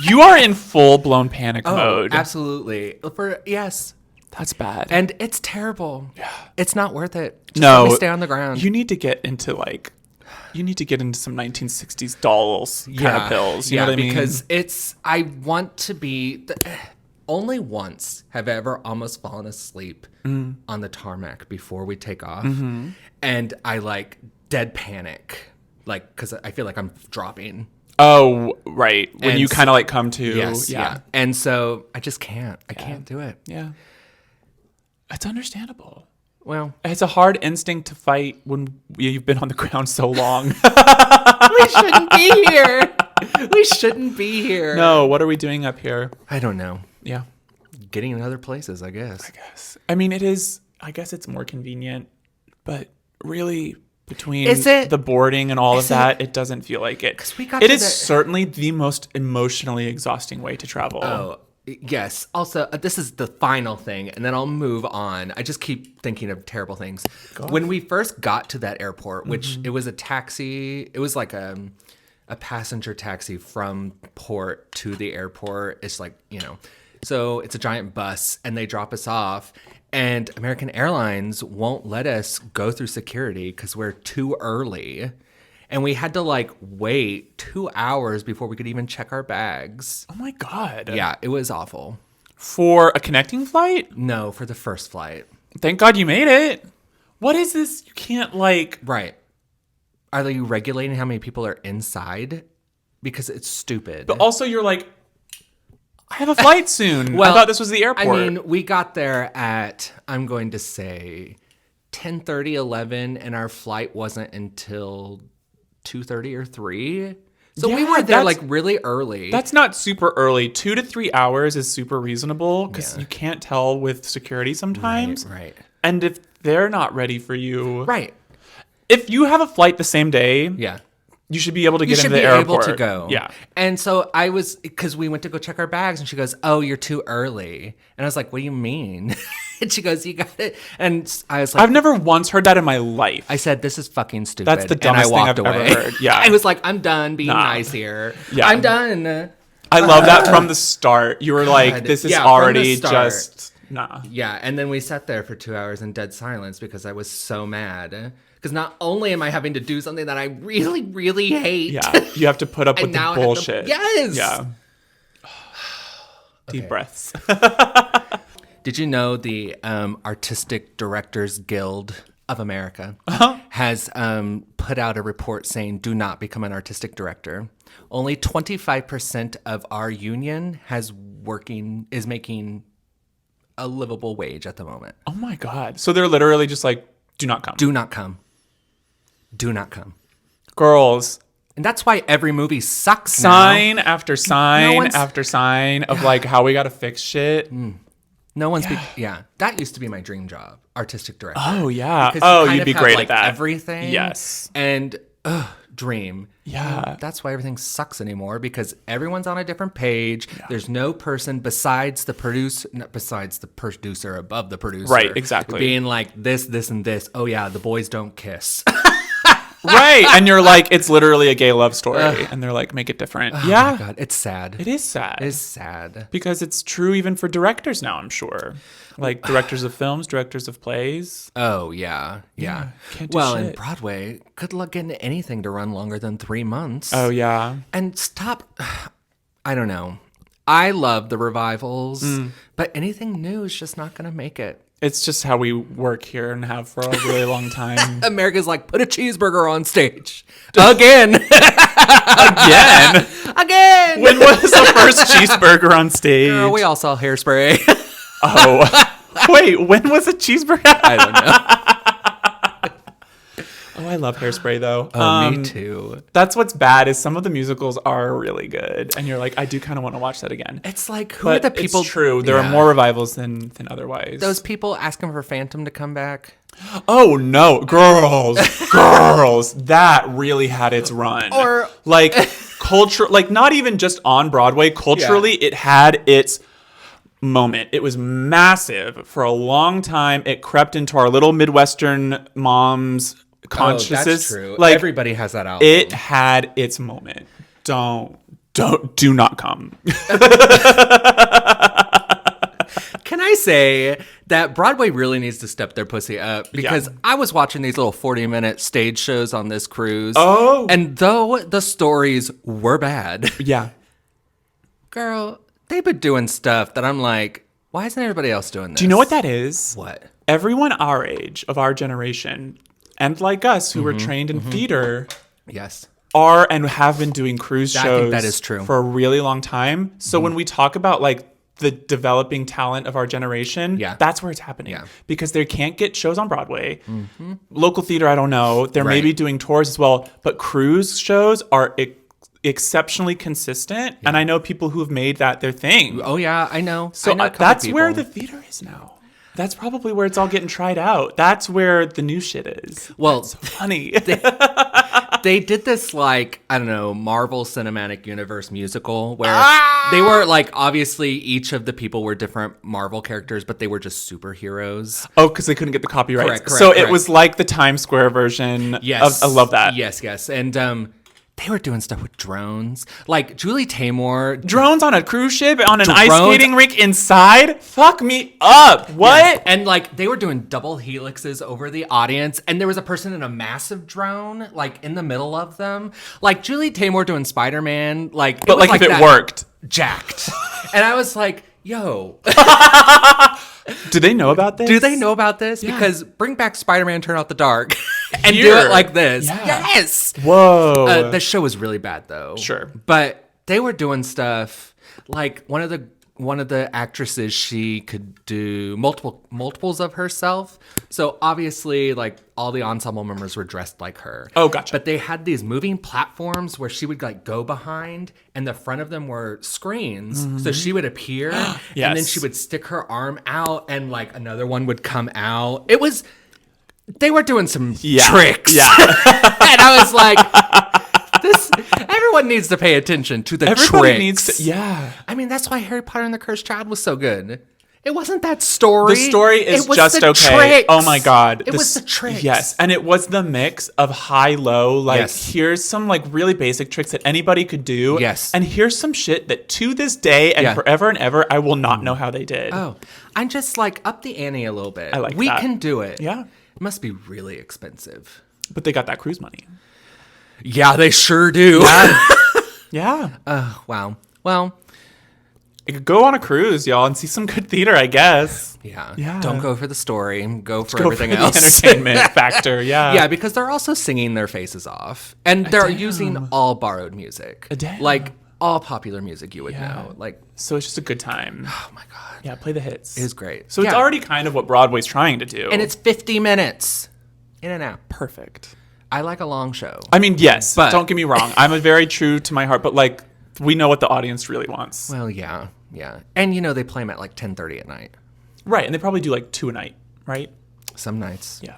You are in full-blown panic mode. Absolutely. Yes. That's bad. And it's terrible. Yeah. It's not worth it. Just No. let me stay on the ground. You need to get into some 1960s dolls kind of pills. You know what I mean? Because I want to be... only once have I ever almost fallen asleep on the tarmac before we take off. Mm-hmm. And I, like, dead panic. Like, because I feel like I'm dropping. Oh, right. When you kind of, like, come to... Yes, yeah. And so I just can't. I can't do it. Yeah. It's understandable. Well, it's a hard instinct to fight when you've been on the ground so long. We shouldn't be here. We shouldn't be here. No, what are we doing up here? I don't know. Yeah. Getting in other places, I guess. I mean, it is, I guess it's more convenient, but really between the boarding and all of that, it doesn't feel like it. It is certainly the most emotionally exhausting way to travel. Oh, yes. Also, this is the final thing, and then I'll move on. I just keep thinking of terrible things. When we first got to that airport, which it was a taxi, it was like a passenger taxi from port to the airport. It's like, so it's a giant bus, and they drop us off, and American Airlines won't let us go through security because we're too early. And we had to, like, wait 2 hours before we could even check our bags. Oh, my God. Yeah, it was awful. For a connecting flight? No, for the first flight. Thank God you made it. What is this? You can't, like... Right. Are they regulating how many people are inside? Because it's stupid. But also you're like, I have a flight soon. Well, I thought this was the airport. I mean, we got there at, I'm going to say, 10:30, 11, and our flight wasn't until... 2:30 or 3. So we were there like really early. That's not super early. 2 to 3 hours is super reasonable because you can't tell with security sometimes. Right. And if they're not ready for you. Right. If you have a flight the same day. Yeah. You should be able to get into the airport. You should be able to go. Yeah. And so because we went to go check our bags, and she goes, oh, you're too early. And I was like, what do you mean? And she goes, you got it. And I was like, I've never once heard that in my life. I said, this is fucking stupid. That's the dumbest thing I've ever heard. Yeah. I was like, I'm done being nice here. Yeah. I'm done. I love that from the start. You were like, this is already just, nah. Yeah. And then we sat there for 2 hours in dead silence because I was so mad. Because not only am I having to do something that I really, really hate. Yeah, you have to put up with the bullshit. Yes. Yeah. Deep breaths. Did you know the Artistic Directors Guild of America has put out a report saying do not become an artistic director? Only 25% of our union is making a livable wage at the moment. Oh my God. So they're literally just like, do not come. Do not come. Do not come. Girls. And that's why every movie sucks sign after sign after sign of like how we got to fix shit. No one's... that used to be my dream job. Artistic director. Oh, yeah. Because you'd be great at that. Everything. Yes. And dream. Yeah. And that's why everything sucks anymore, because everyone's on a different page. Yeah. There's no person besides the producer above the producer. Right, exactly. Being like this, and this. Oh yeah, the boys don't kiss. Right. And you're like, it's literally a gay love story. And they're like, make it different. Oh my God, it's sad. It is sad. It is sad. Because it's true even for directors now, I'm sure. Like directors of films, directors of plays. Oh, yeah. Can't do well, shit. in Broadway, good luck getting anything to run longer than 3 months. Oh, yeah. And stop. I don't know. I love the revivals, but anything new is just not going to make it. It's just how we work here and have for a really long time. America's like, put a cheeseburger on stage. Again. Again. When was the first cheeseburger on stage? Girl, we all saw Hairspray. Oh. Wait, when was a cheeseburger? I don't know. Oh, I love Hairspray, though. Oh, me too. That's what's bad is some of the musicals are really good. And you're like, I do kind of want to watch that again. It's like, who are the people? It's true. There are more revivals than otherwise. Those people asking for Phantom to come back. Oh, no. Girls. That really had its run. Or like, culture, like not even just on Broadway. Culturally, it had its moment. It was massive for a long time. It crept into our little Midwestern moms' consciousness. Oh, that's true. Like, everybody has that album. It had its moment. Do not come. Can I say that Broadway really needs to step their pussy up? Because I was watching these little 40-minute stage shows on this cruise. Oh. And though the stories were bad. Yeah. Girl, they've been doing stuff that I'm like, why isn't everybody else doing this? Do you know what that is? What? Everyone our age, of our generation, and like us who were trained in theater, yes, are and have been doing cruise shows. I think that is true. For a really long time. So when we talk about like the developing talent of our generation, that's where it's happening. Yeah. Because they can't get shows on Broadway. Local theater, I don't know. They're maybe doing tours as well. But cruise shows are exceptionally consistent. And I know people who have made that their thing. Oh, yeah, I know. So I know that's where the theater is now. That's probably where it's all getting tried out. That's where the new shit is. Well, that's so funny. They did this, like, I don't know, Marvel Cinematic Universe musical where they were, like, obviously each of the people were different Marvel characters, but they were just superheroes. Oh, because they couldn't get the copyrights. Correct, so it was like the Times Square version. Yes. I love that. Yes. And they were doing stuff with drones. Like, Julie Taymor. Drones on a cruise ship, on an ice skating rink inside? Fuck me up. What? Yes. And, like, they were doing double helixes over the audience. And there was a person in a massive drone, like, in the middle of them. Like, Julie Taymor doing Spider-Man. Like, but, like if it worked. Jacked. And I was like, yo. Do they know about this? Do they know about this? Yeah. Because bring back Spider-Man Turn Out the Dark and do it like this. Yeah. Yes. Whoa. The show was really bad, though. Sure. But they were doing stuff like one of the actresses, she could do multiples of herself. So obviously, like, all the ensemble members were dressed like her. Oh, gotcha. But they had these moving platforms where she would, like, go behind, and the front of them were screens. So she would appear, and then she would stick her arm out, and, like, another one would come out. They were doing some tricks. Yeah. And I was like, everyone needs to pay attention to the tricks. I mean, that's why Harry Potter and the Cursed Child was so good. It wasn't that story. The story is just okay. Tricks. Oh my God. It was the tricks. Yes. And it was the mix of high-low, like, here's some, like, really basic tricks that anybody could do. Yes. And here's some shit that to this day and forever and ever, I will not know how they did. Oh, I'm just, like, up the ante a little bit. I like We that. can do it. Yeah. It must be really expensive. But they got that cruise money. Yeah, they sure do. Yeah. Wow. Well, you could go on a cruise, y'all, and see some good theater, I guess. Yeah. Don't go for the story. Go for everything else. The entertainment factor, yeah. Yeah, because they're also singing their faces off. And they're using all borrowed music. Like, all popular music you would know. Like, so it's just a good time. Oh, my God. Yeah, play the hits. It is great. So it's already kind of what Broadway's trying to do. And it's 50 minutes. In and out. Perfect. I like a long show. I mean, yes, but don't get me wrong. I'm a very true to my heart, but, like, we know what the audience really wants. Well, yeah. And, you know, they play them at, like, 10:30 at night. Right, and they probably do, like, 2 a night, right? Some nights. Yeah.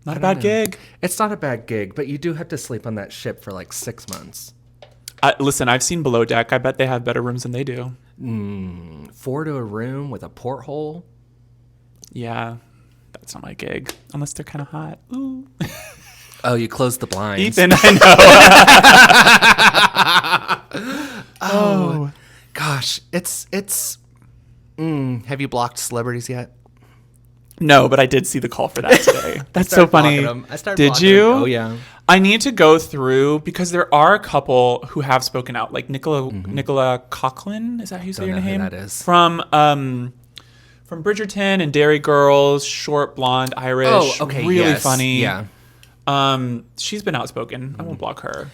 Not a bad gig. It's not a bad gig, but you do have to sleep on that ship for like 6 months. Listen, I've seen Below Deck. I bet they have better rooms than they do. 4 to a room with a porthole. Yeah, that's not my gig. Unless they're kind of hot. Ooh. Oh, you closed the blinds. Ethan, I know. Oh, gosh. It's have you blocked celebrities yet? No, but I did see the call for that today. That's so funny. I started Did you? Them. Oh, yeah. I need to go through because there are a couple who have spoken out, like Nicola Coughlan. Is that how you say your name? Who that is. From Bridgerton and Dairy Girls, short, blonde, Irish. Oh, okay. Really funny. Yeah. She's been outspoken. I won't block her.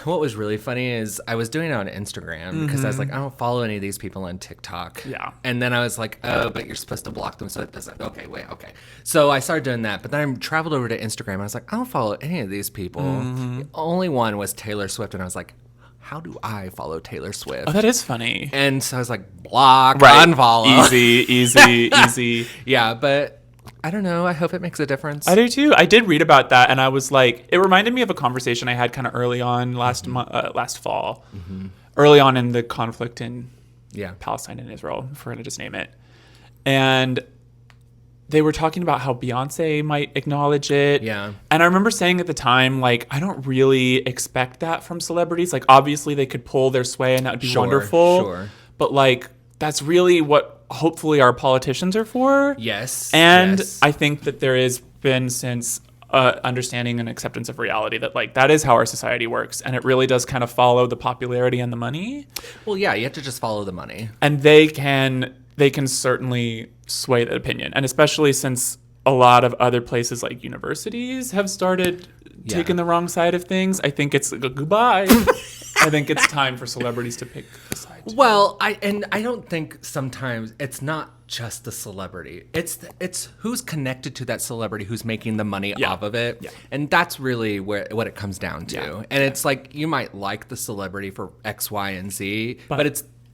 What was really funny is I was doing it on Instagram because I was like, I don't follow any of these people on TikTok. Yeah. And then I was like, oh, but you're supposed to block them so it doesn't. Okay, wait, okay. So I started doing that, but then I traveled over to Instagram and I was like, I don't follow any of these people. The only one was Taylor Swift, and I was like, how do I follow Taylor Swift? Oh, that is funny. And so I was like, block, unfollow. Easy. Yeah, but I don't know. I hope it makes a difference. I do too. I did read about that, and I was like, it reminded me of a conversation I had kind of early on last fall, early on in the conflict in Palestine and Israel, if we're going to just name it. And they were talking about how Beyonce might acknowledge it. Yeah. And I remember saying at the time, like, I don't really expect that from celebrities. Like, obviously they could pull their sway and that would be wonderful. Sure. But, like, that's really what hopefully our politicians are for. Yes. And yes. I think that there has been since understanding and acceptance of reality that, like, that is how our society works. And it really does kind of follow the popularity and the money. Well, yeah, you have to just follow the money. And they can certainly sway that opinion. And especially since a lot of other places like universities have started taking the wrong side of things, I think it's goodbye. I think it's time for celebrities to pick a side too. Well, I don't think sometimes it's not just the celebrity. It's who's connected to that celebrity, who's making the money off of it. Yeah. And that's really what it comes down to. Yeah. And it's like you might like the celebrity for X, Y, and Z, but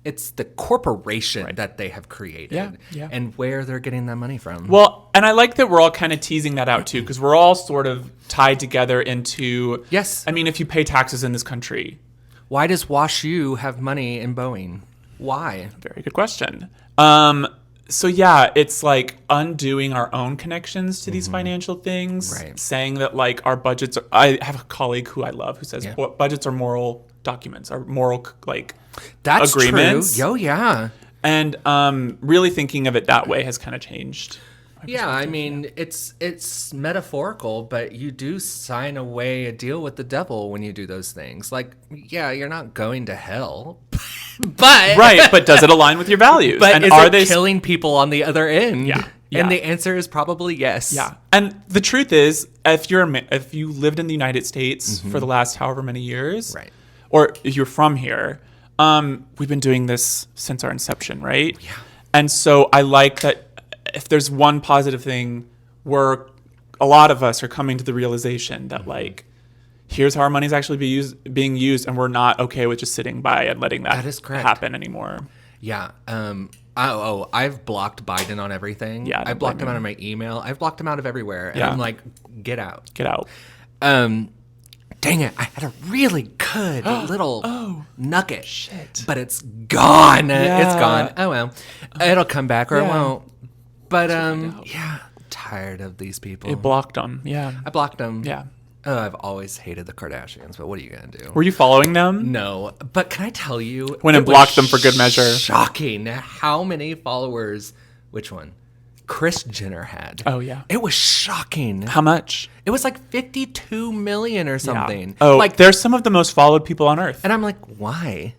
it's the corporation that they have created and where they're getting that money from. Well, and I like that we're all kind of teasing that out too, because we're all sort of tied together into, yes. I mean, if you pay taxes in this country. Why does WashU have money in Boeing? Why? Very good question. So yeah, it's like undoing our own connections to these financial things, saying that like our budgets are, I have a colleague who I love who says budgets are moral documents, are moral like that's agreements. True. Yo, yeah. And really thinking of it that way has kind of changed. Yeah, I mean, it's metaphorical, but you do sign away a deal with the devil when you do those things. Like, yeah, you're not going to hell, but but does it align with your values? But and are they killing people on the other end? Yeah. And the answer is probably yes. Yeah. And the truth is, if you lived in the United States for the last however many years, or if you're from here, we've been doing this since our inception, right? Yeah. And so I like that. If there's one positive thing, a lot of us are coming to the realization that like, here's how our money's actually being used, and we're not okay with just sitting by and letting that happen anymore. Yeah. I've blocked Biden on everything. Yeah. I blocked him out of my email. I've blocked him out of everywhere. And I'm like, get out. Get out. Dang it, I had a really good little nugget. Shit. But it's gone. Yeah. It's gone. Oh, well. It'll come back or it won't. But, tired of these people. It blocked them. Yeah. I blocked them. Yeah. Oh, I've always hated the Kardashians, but what are you going to do? Were you following them? No. But can I tell you? When it blocked them for good measure. Shocking how many followers, which one? Kris Jenner had. Oh, yeah. It was shocking. How much? It was like 52 million or something. Yeah. Oh, like they're some of the most followed people on earth. And I'm like, why?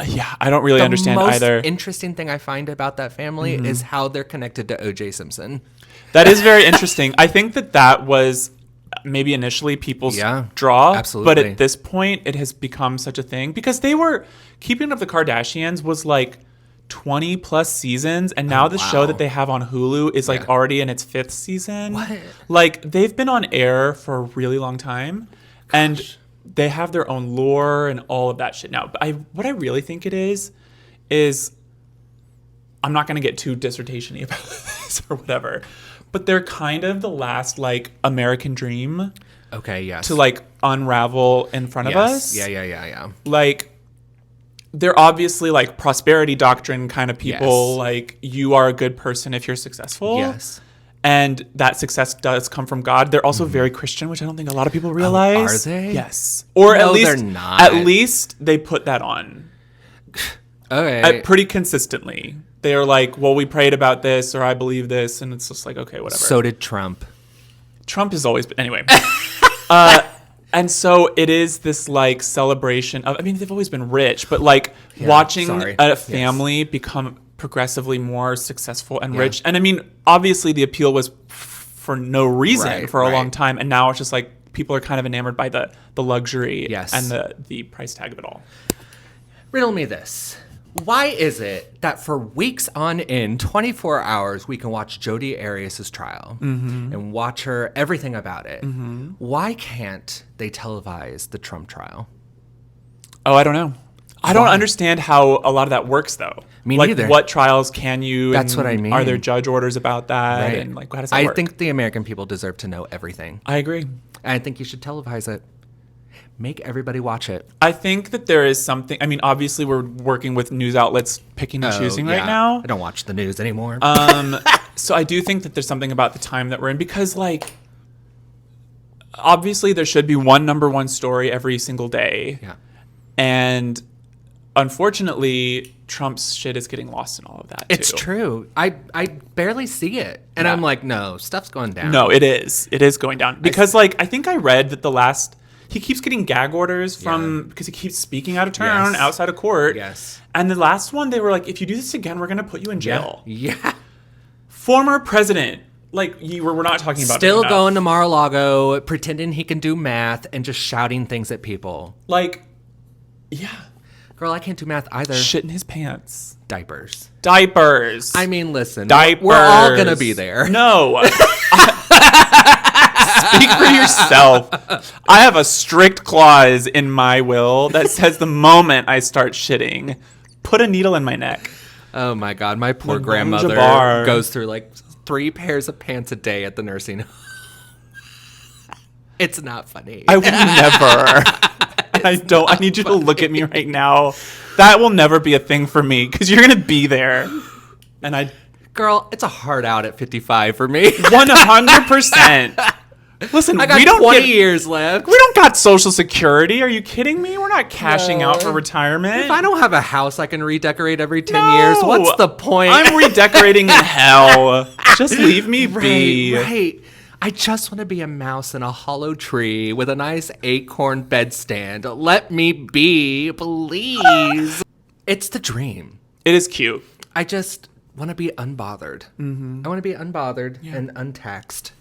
Yeah, I don't really understand either. The most interesting thing I find about that family is how they're connected to O.J. Simpson. That is very interesting. I think that was maybe initially people's draw. Absolutely. But at this point, it has become such a thing because Keeping Up the Kardashians was like 20 plus seasons, and now the show that they have on Hulu is like already in its 5th season. What? Like they've been on air for a really long time. Gosh. And they have their own lore and all of that shit now. But what I really think it is I'm not going to get too dissertation-y about this or whatever. but they're kind of the last like American dream. Okay, yes. To like unravel in front of us. Yeah. Like they're obviously like prosperity doctrine kind of people. Yes. Like you are a good person if you're successful. Yes. And that success does come from God. They're also very Christian, which I don't think a lot of people realize. Are they? Yes. Or No, at least they're not. At least they put that on. Okay. Pretty consistently. They're like, well, we prayed about this, or I believe this, and it's just like, okay, whatever. So did Trump. Trump has always been anyway. And so it is this like celebration of, I mean, they've always been rich, but like watching a family become progressively more successful and rich. And I mean, obviously the appeal was for no reason for a long time. And now it's just like people are kind of enamored by the luxury and the price tag of it all. Riddle me this. Why is it that for weeks on end, 24 hours, we can watch Jodi Arias' trial and watch her, everything about it? Why can't they televise the Trump trial? Oh, I don't know. I don't understand how a lot of that works, though. Me like, neither. What trials can you? That's what I mean. Are there judge orders about that? Right. And like, how does that work? I think the American people deserve to know everything. I agree. And I think you should televise it. Make everybody watch it. I think that there is something. I mean, obviously, we're working with news outlets picking and choosing right now. I don't watch the news anymore. So I do think that there's something about the time that we're in because, like, obviously, there should be one number one story every single day. Yeah. And unfortunately, Trump's shit is getting lost in all of that, too. It's true. I barely see it. And I'm like, no, stuff's going down. No, it is. It is going down. Because, I think I read that he keeps getting gag orders because he keeps speaking out of turn outside of court. Yes. And the last one, they were like, if you do this again, we're going to put you in jail. Yeah. Former president. Like, we're not talking about still going to Mar-a-Lago, pretending he can do math and just shouting things at people. Like, yeah. Girl, I can't do math either. Shit in his pants. Diapers. I mean, listen. Diapers. We're all going to be there. No. Speak for yourself. I have a strict clause in my will that says the moment I start shitting, put a needle in my neck. Oh my God. My poor grandmother goes through like 3 pairs of pants a day at the nursing home. It's not funny. I would never. I need you to look at me right now. That will never be a thing for me because you're going to be there. And Girl, it's a hard out at 55 for me. 100%. Listen, I got 20 years left. We don't got Social Security. Are you kidding me? We're not cashing out for retirement. If I don't have a house I can redecorate every 10 years, what's the point? I'm redecorating in hell. Just leave me be. Right. I just want to be a mouse in a hollow tree with a nice acorn bedstand. Let me be, please. It's the dream. It is cute. I just want to be unbothered. I want to be unbothered and untaxed.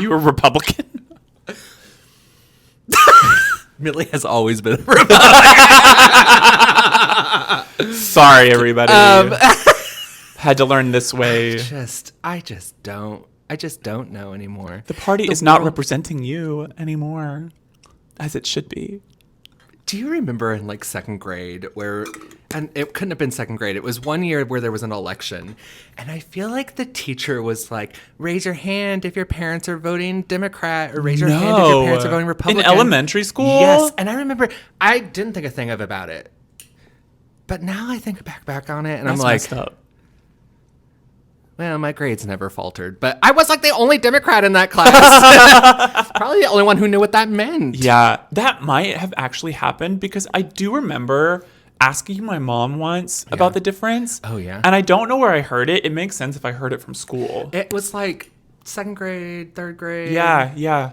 You a Republican? Millie has always been a Republican. Sorry, everybody. Had to learn this way. I just don't know anymore. The party is not representing you anymore, as it should be. Do you remember in like second grade and it couldn't have been second grade. It was one year where there was an election. And I feel like the teacher was like, raise your hand if your parents are voting Democrat or raise your hand if your parents are voting Republican. In elementary school? Yes. And I remember, I didn't think a thing about it. But now I think back on it and I'm like, messed up. Well, my grades never faltered, but I was like the only Democrat in that class. Probably the only one who knew what that meant. Yeah, that might have actually happened because I do remember asking my mom once about the difference. Oh, yeah? And I don't know where I heard it. It makes sense if I heard it from school. It was like second grade, third grade. Yeah.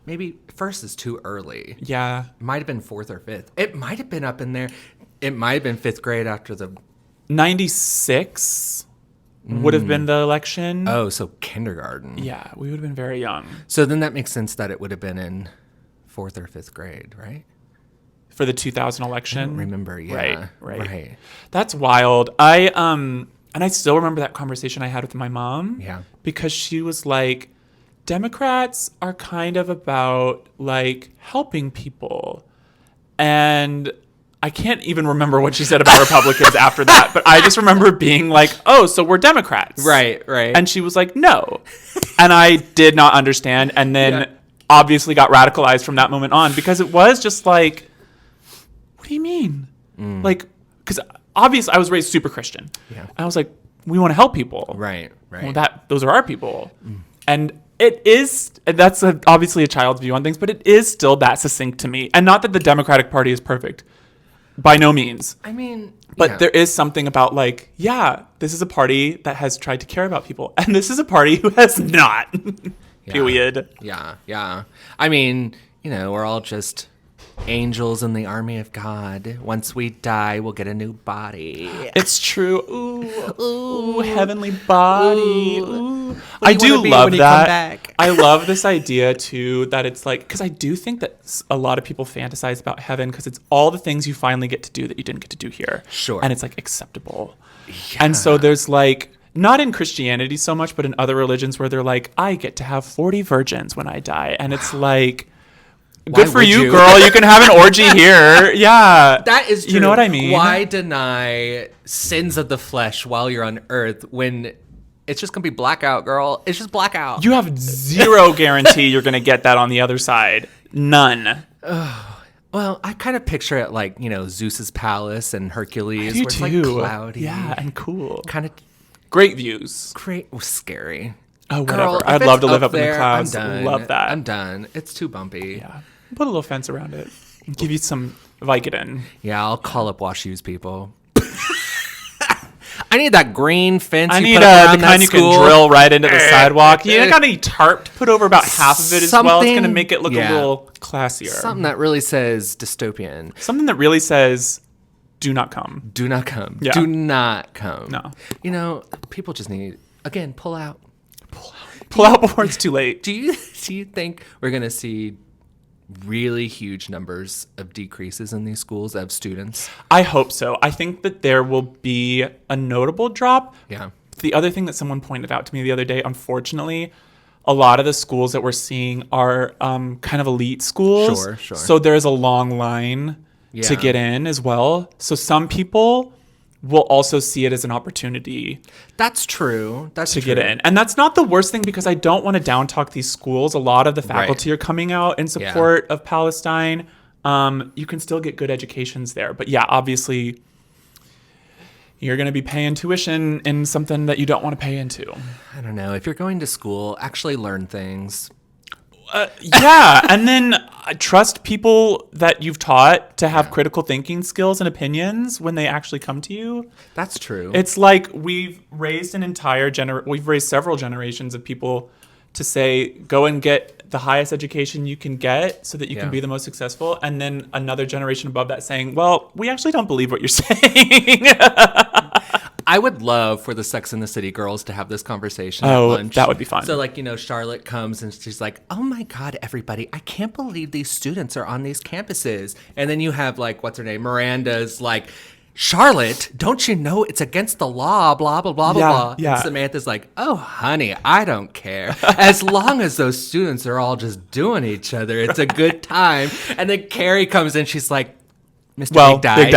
Maybe first is too early. Yeah. Might have been fourth or fifth. It might have been up in there. It might have been fifth grade after the... 96 would have been the election. Oh, so kindergarten. Yeah, we would have been very young. So then that makes sense that it would have been in fourth or fifth grade, right? For the 2000 election? I don't remember, yeah. Right. That's wild. And I still remember that conversation I had with my mom. Yeah. Because she was like, Democrats are kind of about like helping people. And I can't even remember what she said about Republicans after that, but I just remember being like, oh, so we're Democrats. Right. And she was like, no. And I did not understand, and then obviously got radicalized from that moment on, because it was just like, what do you mean? Like, because obviously I was raised super Christian. Yeah. I was like, we want to help people. Right. Well, those are our people. And it is, that's obviously a child's view on things, but it is still that succinct to me. And not that the Democratic Party is perfect. By no means. I mean, but there is something about like, this is a party that has tried to care about people, and this is a party who has not. Period. Yeah. I mean, we're all just angels in the army of God. Once we die, we'll get a new body. It's true. Ooh, heavenly body. Ooh. I do love that. I love this idea too, that it's like, because I do think that a lot of people fantasize about heaven because it's all the things you finally get to do that you didn't get to do here. Sure. And it's like acceptable. Yeah. And so there's like, not in Christianity so much, but in other religions where they're like, I get to have 40 virgins when I die. And it's like, good for you, girl. You can have an orgy here. Yeah. That is true. You know what I mean? Why deny sins of the flesh while you're on earth when it's just going to be blackout, girl? It's just blackout. You have zero guarantee you're going to get that on the other side. None. Well, I kind of picture it like, Zeus's palace and Hercules. I do where it's too. like cloudy. Yeah, and cool. Kind of great views. Great. Scary. Oh, whatever. Girl, I'd love to live up there, in the clouds. I'm done. Love that. I'm done. It's too bumpy. Yeah. Put a little fence around it. Give you some Vicodin. Yeah, I'll call up Washoe's people. I need that green fence. I you need put up around the kind that you school. can drill right into the sidewalk. You ain't got any tarp to put over about half of it as well. It's going to make it look a little classier. Something that really says dystopian. Something that really says, do not come. Do not come. Yeah. Do not come. No. People just need, again, pull out. Pull out before it's too late. Do you think we're going to see really huge numbers of decreases in these schools of students? I hope so. I think that there will be a notable drop. Yeah. The other thing that someone pointed out to me the other day, unfortunately, a lot of the schools that we're seeing are kind of elite schools. Sure. So there's a long line to get in as well. So some people will also see it as an opportunity. That's true. To get in. And that's not the worst thing, because I don't want to down talk these schools. A lot of the faculty are coming out in support of Palestine. You can still get good educations there. But obviously you're going to be paying tuition in something that you don't want to pay into. I don't know. If you're going to school, actually learn things. And then trust people that you've taught to have critical thinking skills and opinions when they actually come to you. That's true. It's like we've raised several generations of people to say, go and get the highest education you can get so that you can be the most successful. And then another generation above that saying, well, we actually don't believe what you're saying. I would love for the Sex and the City girls to have this conversation at lunch. That would be fun. So, Charlotte comes and she's like, oh my God, everybody, I can't believe these students are on these campuses. And then you have, what's her name? Miranda's like, Charlotte, don't you know it's against the law, blah, blah, blah, blah, blah. And Samantha's like, oh, honey, I don't care. As long as those students are all just doing each other, it's a good time. And then Carrie comes in, she's like, Mr. Big died.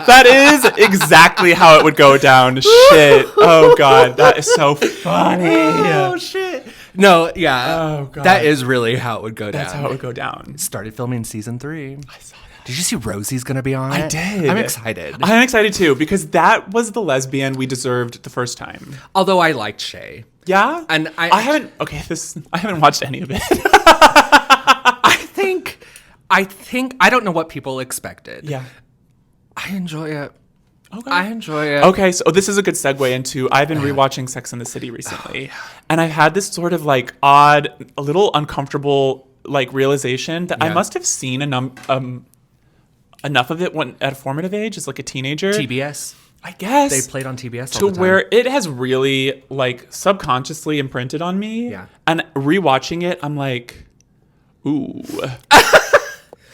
That is exactly how it would go down. Shit. Oh, God. That is so funny. Oh, shit. No, yeah. Oh, God. That is really how it would go down. That's how it would go down. Started filming season 3. I saw that. Did you see Rosie's going to be on it? I did. I'm excited. I'm excited, too, because that was the lesbian we deserved the first time. Although I liked Shay. Yeah? And I haven't watched any of it. I don't know what people expected. Yeah. I enjoy it. Okay. I enjoy it. Okay, so this is a good segue into, I've been rewatching Sex and the City recently. And I've had this sort of odd, a little uncomfortable realization that I must have seen enough of it when at a formative age as a teenager. TBS. I guess. They played on TBS all the time. Where it has really subconsciously imprinted on me. Yeah. And rewatching it, I'm like, ooh.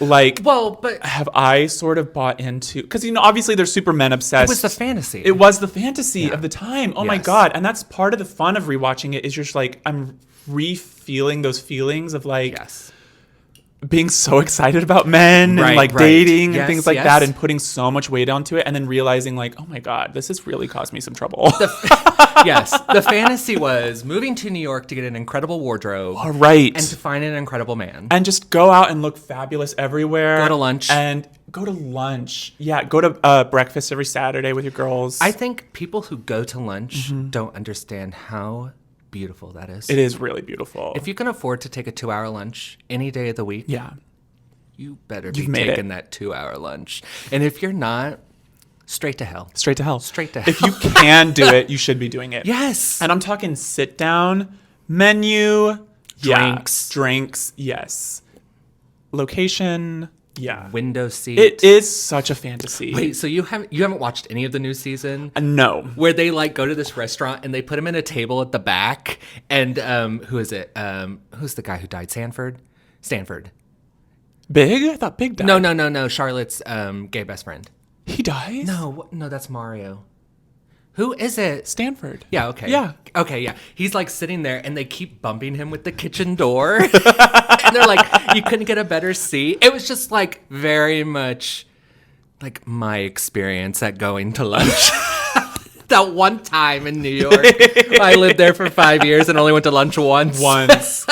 Like, well, but have I sort of bought into, because, you know, obviously they're super men obsessed. it was the fantasy. It was the fantasy of the time. Oh my Yes. God. And that's part of the fun of rewatching it, is you're just like, I'm re-feeling those feelings of like yes. being so excited about men and like dating and things like that, and putting so much weight onto it, and then realizing like, oh my God, this has really caused me some trouble. Yes. The fantasy was moving to New York to get an incredible wardrobe. All right. And to find an incredible man. And just go out and look fabulous everywhere. Go to lunch. And go to lunch. Yeah, go to breakfast every Saturday with your girls. I think people who go to lunch don't understand how beautiful that is. It is really beautiful. If you can afford to take a 2-hour lunch any day of the week, yeah, you better be taking that 2-hour lunch. And if you're not, straight to hell. Straight to hell. Straight to hell. If you can do it, you should be doing it. Yes. And I'm talking sit down, menu, drinks, yes. Location, yeah. Window seat. It is such a fantasy. Wait, so you haven't watched any of the new season? No. Where they like go to this restaurant and they put him in a table at the back, and who is it? Who's the guy who died? Stanford. Big? I thought Big died. No. Charlotte's gay best friend. He dies? No, that's Mario. Who is it? Stanford. Yeah, okay. Yeah. Okay, yeah. He's like sitting there and they keep bumping him with the kitchen door. And they're like, you couldn't get a better seat. It was just like very much like my experience at going to lunch. That one time in New York. I lived there for 5 years and only went to lunch once.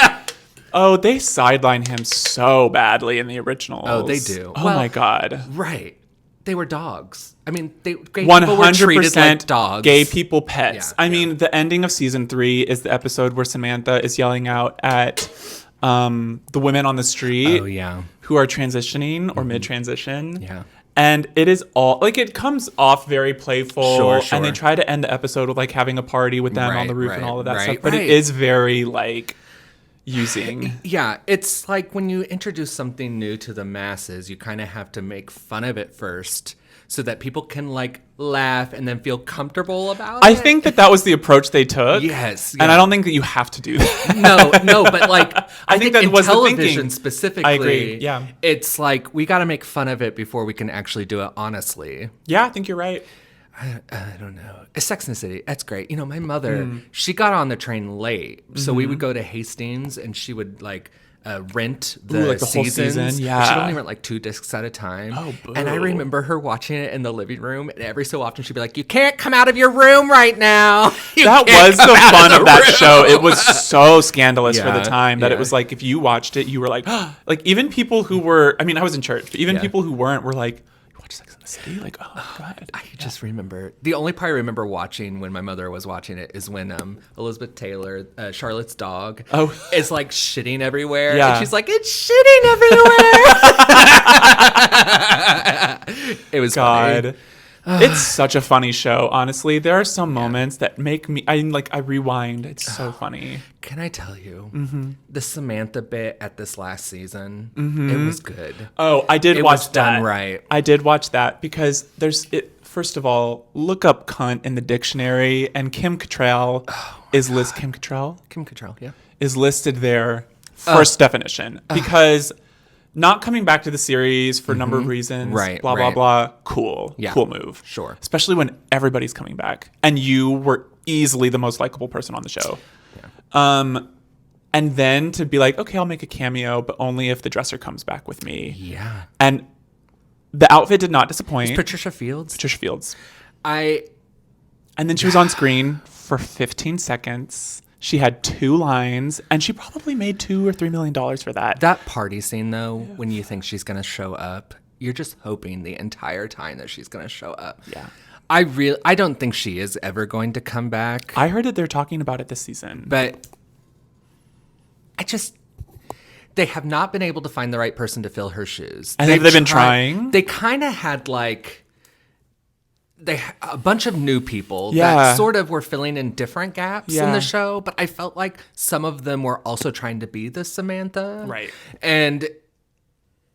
Oh, they sideline him so badly in the originals. Oh, they do. Oh my God. Right. They were dogs. I mean, gay 100% people were treated like dogs. Gay people pets. Yeah, I mean, the ending of season 3 is the episode where Samantha is yelling out at the women on the street who are transitioning or mid-transition. Yeah. And it is all, like, it comes off very playful. Sure. And they try to end the episode with, like, having a party with them on the roof and all of that stuff. But it is very, like, using. Yeah, it's like when you introduce something new to the masses, you kind of have to make fun of it first so that people can like laugh and then feel comfortable about it. I think that was the approach they took. Yes. Yeah. And I don't think that you have to do that. No, but like I think that in was television specifically, I agree. Yeah. It's like we got to make fun of it before we can actually do it honestly. Yeah, I think you're right. I don't know. Sex and the City. That's great. You know, my mother, she got on the train late. So we would go to Hastings and she would like rent the whole season. Yeah. She'd only rent like 2 discs at a time. Oh, boo. And I remember her watching it in the living room. And every so often she'd be like, you can't come out of your room right now. That was the fun of that show. It was so scandalous for the time that it was like, if you watched it, you were like, oh. Like even people who were, I mean, I was in church, but even people who weren't were like, Sex and the City? Like, oh my God. I just remember, the only part I remember watching when my mother was watching it is when Elizabeth Taylor, Charlotte's dog, is like shitting everywhere. Yeah. And she's like, it's shitting everywhere. It was funny. It's such a funny show, honestly. There are some moments that make me, I rewind. It's so funny. Can I tell you, the Samantha bit at this last season, it was good. Oh, I did watch that. Done right. I did watch that because first of all, look up cunt in the dictionary, and Kim Cattrall Kim Cattrall, yeah. is listed there first definition because not coming back to the series for a number of reasons, blah, blah, cool move. Sure. Especially when everybody's coming back and you were easily the most likable person on the show. Yeah. And then to be like, okay, I'll make a cameo, but only if the dresser comes back with me. Yeah. And the outfit did not disappoint. Patricia Fields. And then she was on screen for 15 seconds. She had 2 lines, and she probably made $2 or $3 million for that. That party scene, though, when you think she's going to show up, you're just hoping the entire time that she's going to show up. Yeah. I don't think she is ever going to come back. I heard that they're talking about it this season. But they have not been able to find the right person to fill her shoes. And have they been trying? They kind of had a bunch of new people that sort of were filling in different gaps in the show, but I felt like some of them were also trying to be the Samantha. Right. And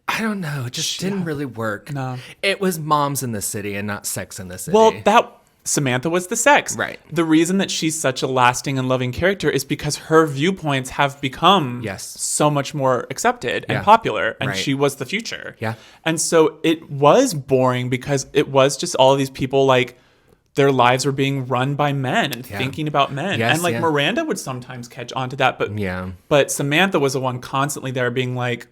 I don't know, it just didn't really work. No. It was Moms in the City and not Sex in the City. Well, Samantha was the sex. Right. The reason that she's such a lasting and loving character is because her viewpoints have become so much more accepted and popular, and she was the future. Yeah. And so it was boring because it was just all of these people, like, their lives were being run by men and thinking about men. Yes, and, like, Miranda would sometimes catch on to that, but Samantha was the one constantly there being like,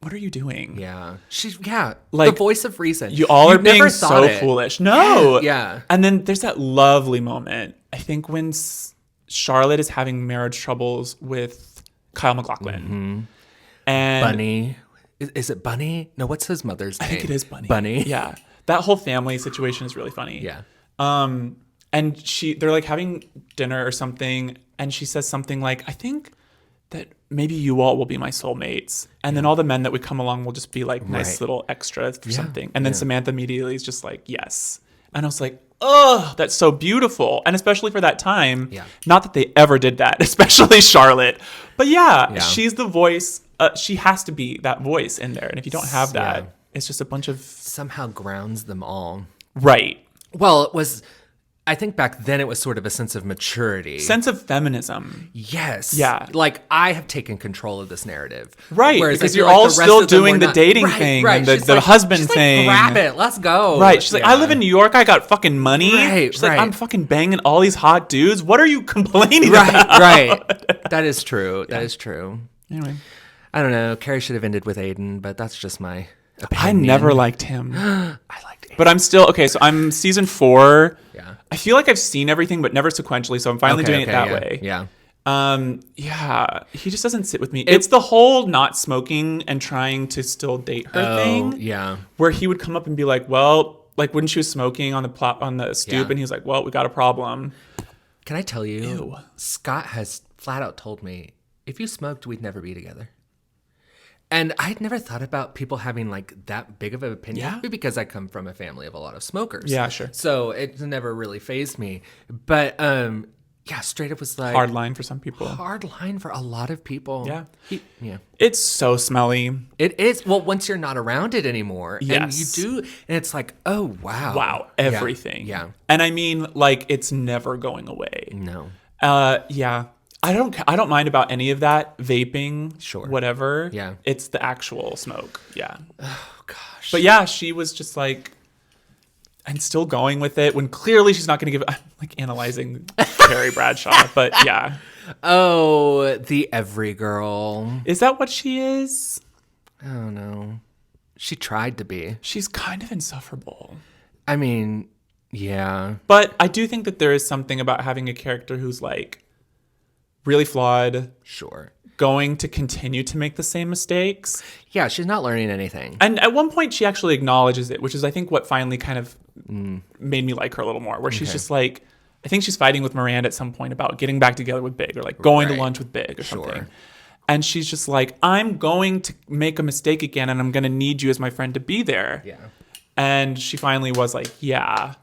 what are you doing? Yeah. She's, like, the voice of reason. You all are being so foolish. No. Yeah. And then there's that lovely moment, I think, when Charlotte is having marriage troubles with Kyle MacLachlan. Mm-hmm. And Bunny. Is it Bunny? No, what's his mother's name? I think it is Bunny. Bunny. Yeah. That whole family situation is really funny. Yeah. And they're like having dinner or something, and she says something like, I think that maybe you all will be my soulmates. And then all the men that would come along will just be like nice little extras for something. And then Samantha immediately is just like, yes. And I was like, oh, that's so beautiful. And especially for that time, not that they ever did that, especially Charlotte. But she's the voice. She has to be that voice in there. And if you don't have that, it's just a bunch of... Somehow grounds them all. Right. Well, it was... I think back then it was sort of a sense of maturity. Sense of feminism. Yes. Yeah. Like, I have taken control of this narrative. Right. Whereas because you're all still doing the dating thing and the husband thing. Grab it. Let's go. Right. She's like, I live in New York. I got fucking money. Right. She's like, I'm fucking banging all these hot dudes. What are you complaining about? Right. That is true. That is true. Anyway. I don't know. Carrie should have ended with Aiden, but that's just my opinion. I never liked him. I liked Aiden. But I'm still... Okay, so I'm season 4. Yeah. I feel like I've seen everything, but never sequentially, so I'm finally doing it that way. Yeah. He just doesn't sit with me. It's the whole not smoking and trying to still date her thing. Yeah. Where he would come up and be like, well, like when she was smoking on the stoop, and he's like, well, we got a problem. Can I tell you? Scott has flat out told me, if you smoked, we'd never be together. And I'd never thought about people having like that big of an opinion. Maybe because I come from a family of a lot of smokers. Yeah, sure. So it never really fazed me. But straight up was like... Hard line for some people. Hard line for a lot of people. Yeah. It's so smelly. It is. Well, once you're not around it anymore. And you do. And it's like, oh, wow. Wow. Everything. Yeah. And I mean, like, it's never going away. No. Yeah. I don't mind about any of that. Vaping, whatever. Yeah. It's the actual smoke. Yeah. Oh, gosh. But yeah, she was just like, and still going with it when clearly she's not going to give... I'm like analyzing Carrie Bradshaw, but yeah. Oh, the every girl. Is that what she is? I don't know. She tried to be. She's kind of insufferable. I mean, yeah. But I do think that there is something about having a character who's like really flawed. Sure. Going to continue to make the same mistakes. Yeah, she's not learning anything. And at one point she actually acknowledges it, which is I think what finally kind of made me like her a little more, where she's just like, I think she's fighting with Miranda at some point about getting back together with Big or like going to lunch with Big or something. And she's just like, I'm going to make a mistake again and I'm going to need you as my friend to be there. Yeah. And she finally was like, yeah.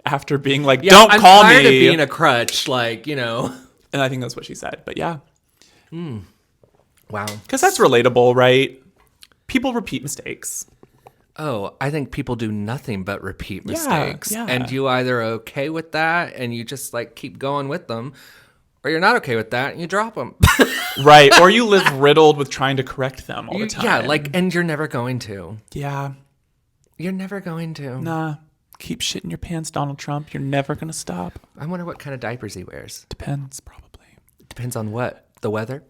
After being like, don't call me. I'm tired of being a crutch, like, you know. And I think that's what she said. But yeah. Wow. Because that's relatable, right? People repeat mistakes. Oh, I think people do nothing but repeat mistakes. Yeah. And you either are okay with that and you just like keep going with them, or you're not okay with that and you drop them. Right. Or you live riddled with trying to correct them all the time. Yeah, like, and you're never going to. Yeah. You're never going to. Nah. Keep shit in your pants, Donald Trump. You're never going to stop. I wonder what kind of diapers he wears. Depends, probably. Depends on what? The weather?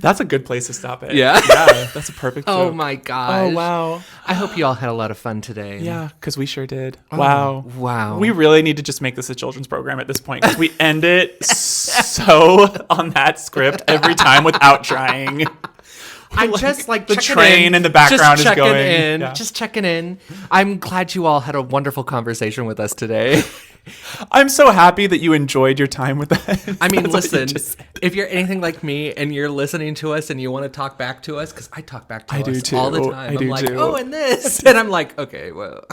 That's a good place to stop it. Yeah. Yeah, that's a perfect joke. Oh, my gosh. Oh, wow. I hope you all had a lot of fun today. Yeah, because we sure did. Wow. Wow. We really need to just make this a children's program at this point, because we end it so on that script every time without trying. I'm just like the train in the background is going. Just checking in. I'm glad you all had a wonderful conversation with us today. I'm so happy that you enjoyed your time with us. I mean, listen, if you're anything like me and you're listening to us and you want to talk back to us, because I talk back to us all the time. I'm like, oh, and this. And I'm like, okay, well.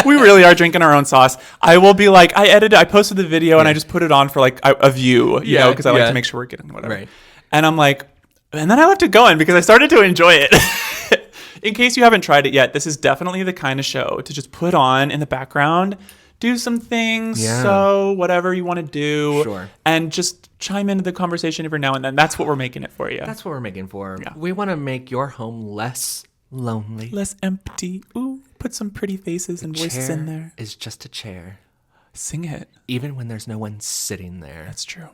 We really are drinking our own sauce. I will be like, I posted the video and I just put it on for like a view, you know, because I like to make sure we're getting whatever. Right. And I'm like, and then I left it going because I started to enjoy it. in case you haven't tried it yet, this is definitely the kind of show to just put on in the background, do some things, so whatever you want to do, and just chime into the conversation every now and then. That's what we're making it for you. That's what we're making for. Yeah. We want to make your home less lonely. Less empty. Ooh, put some pretty faces and voices in there. Is just a chair. Sing it. Even when there's no one sitting there. That's true.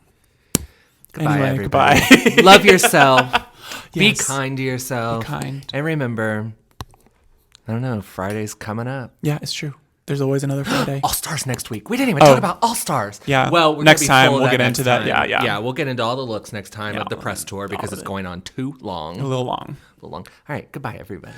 Goodbye, everybody. Goodbye. Love yourself. Yes. Be kind to yourself. Be kind. And remember, I don't know, Friday's coming up. Yeah, it's true. There's always another Friday. All-Stars next week. We didn't even talk about All-Stars. Yeah. Well, next time we'll get into that. Yeah. Yeah, we'll get into all the looks next time of the press tour because it's going on too long. A little long. All right. Goodbye, everybody.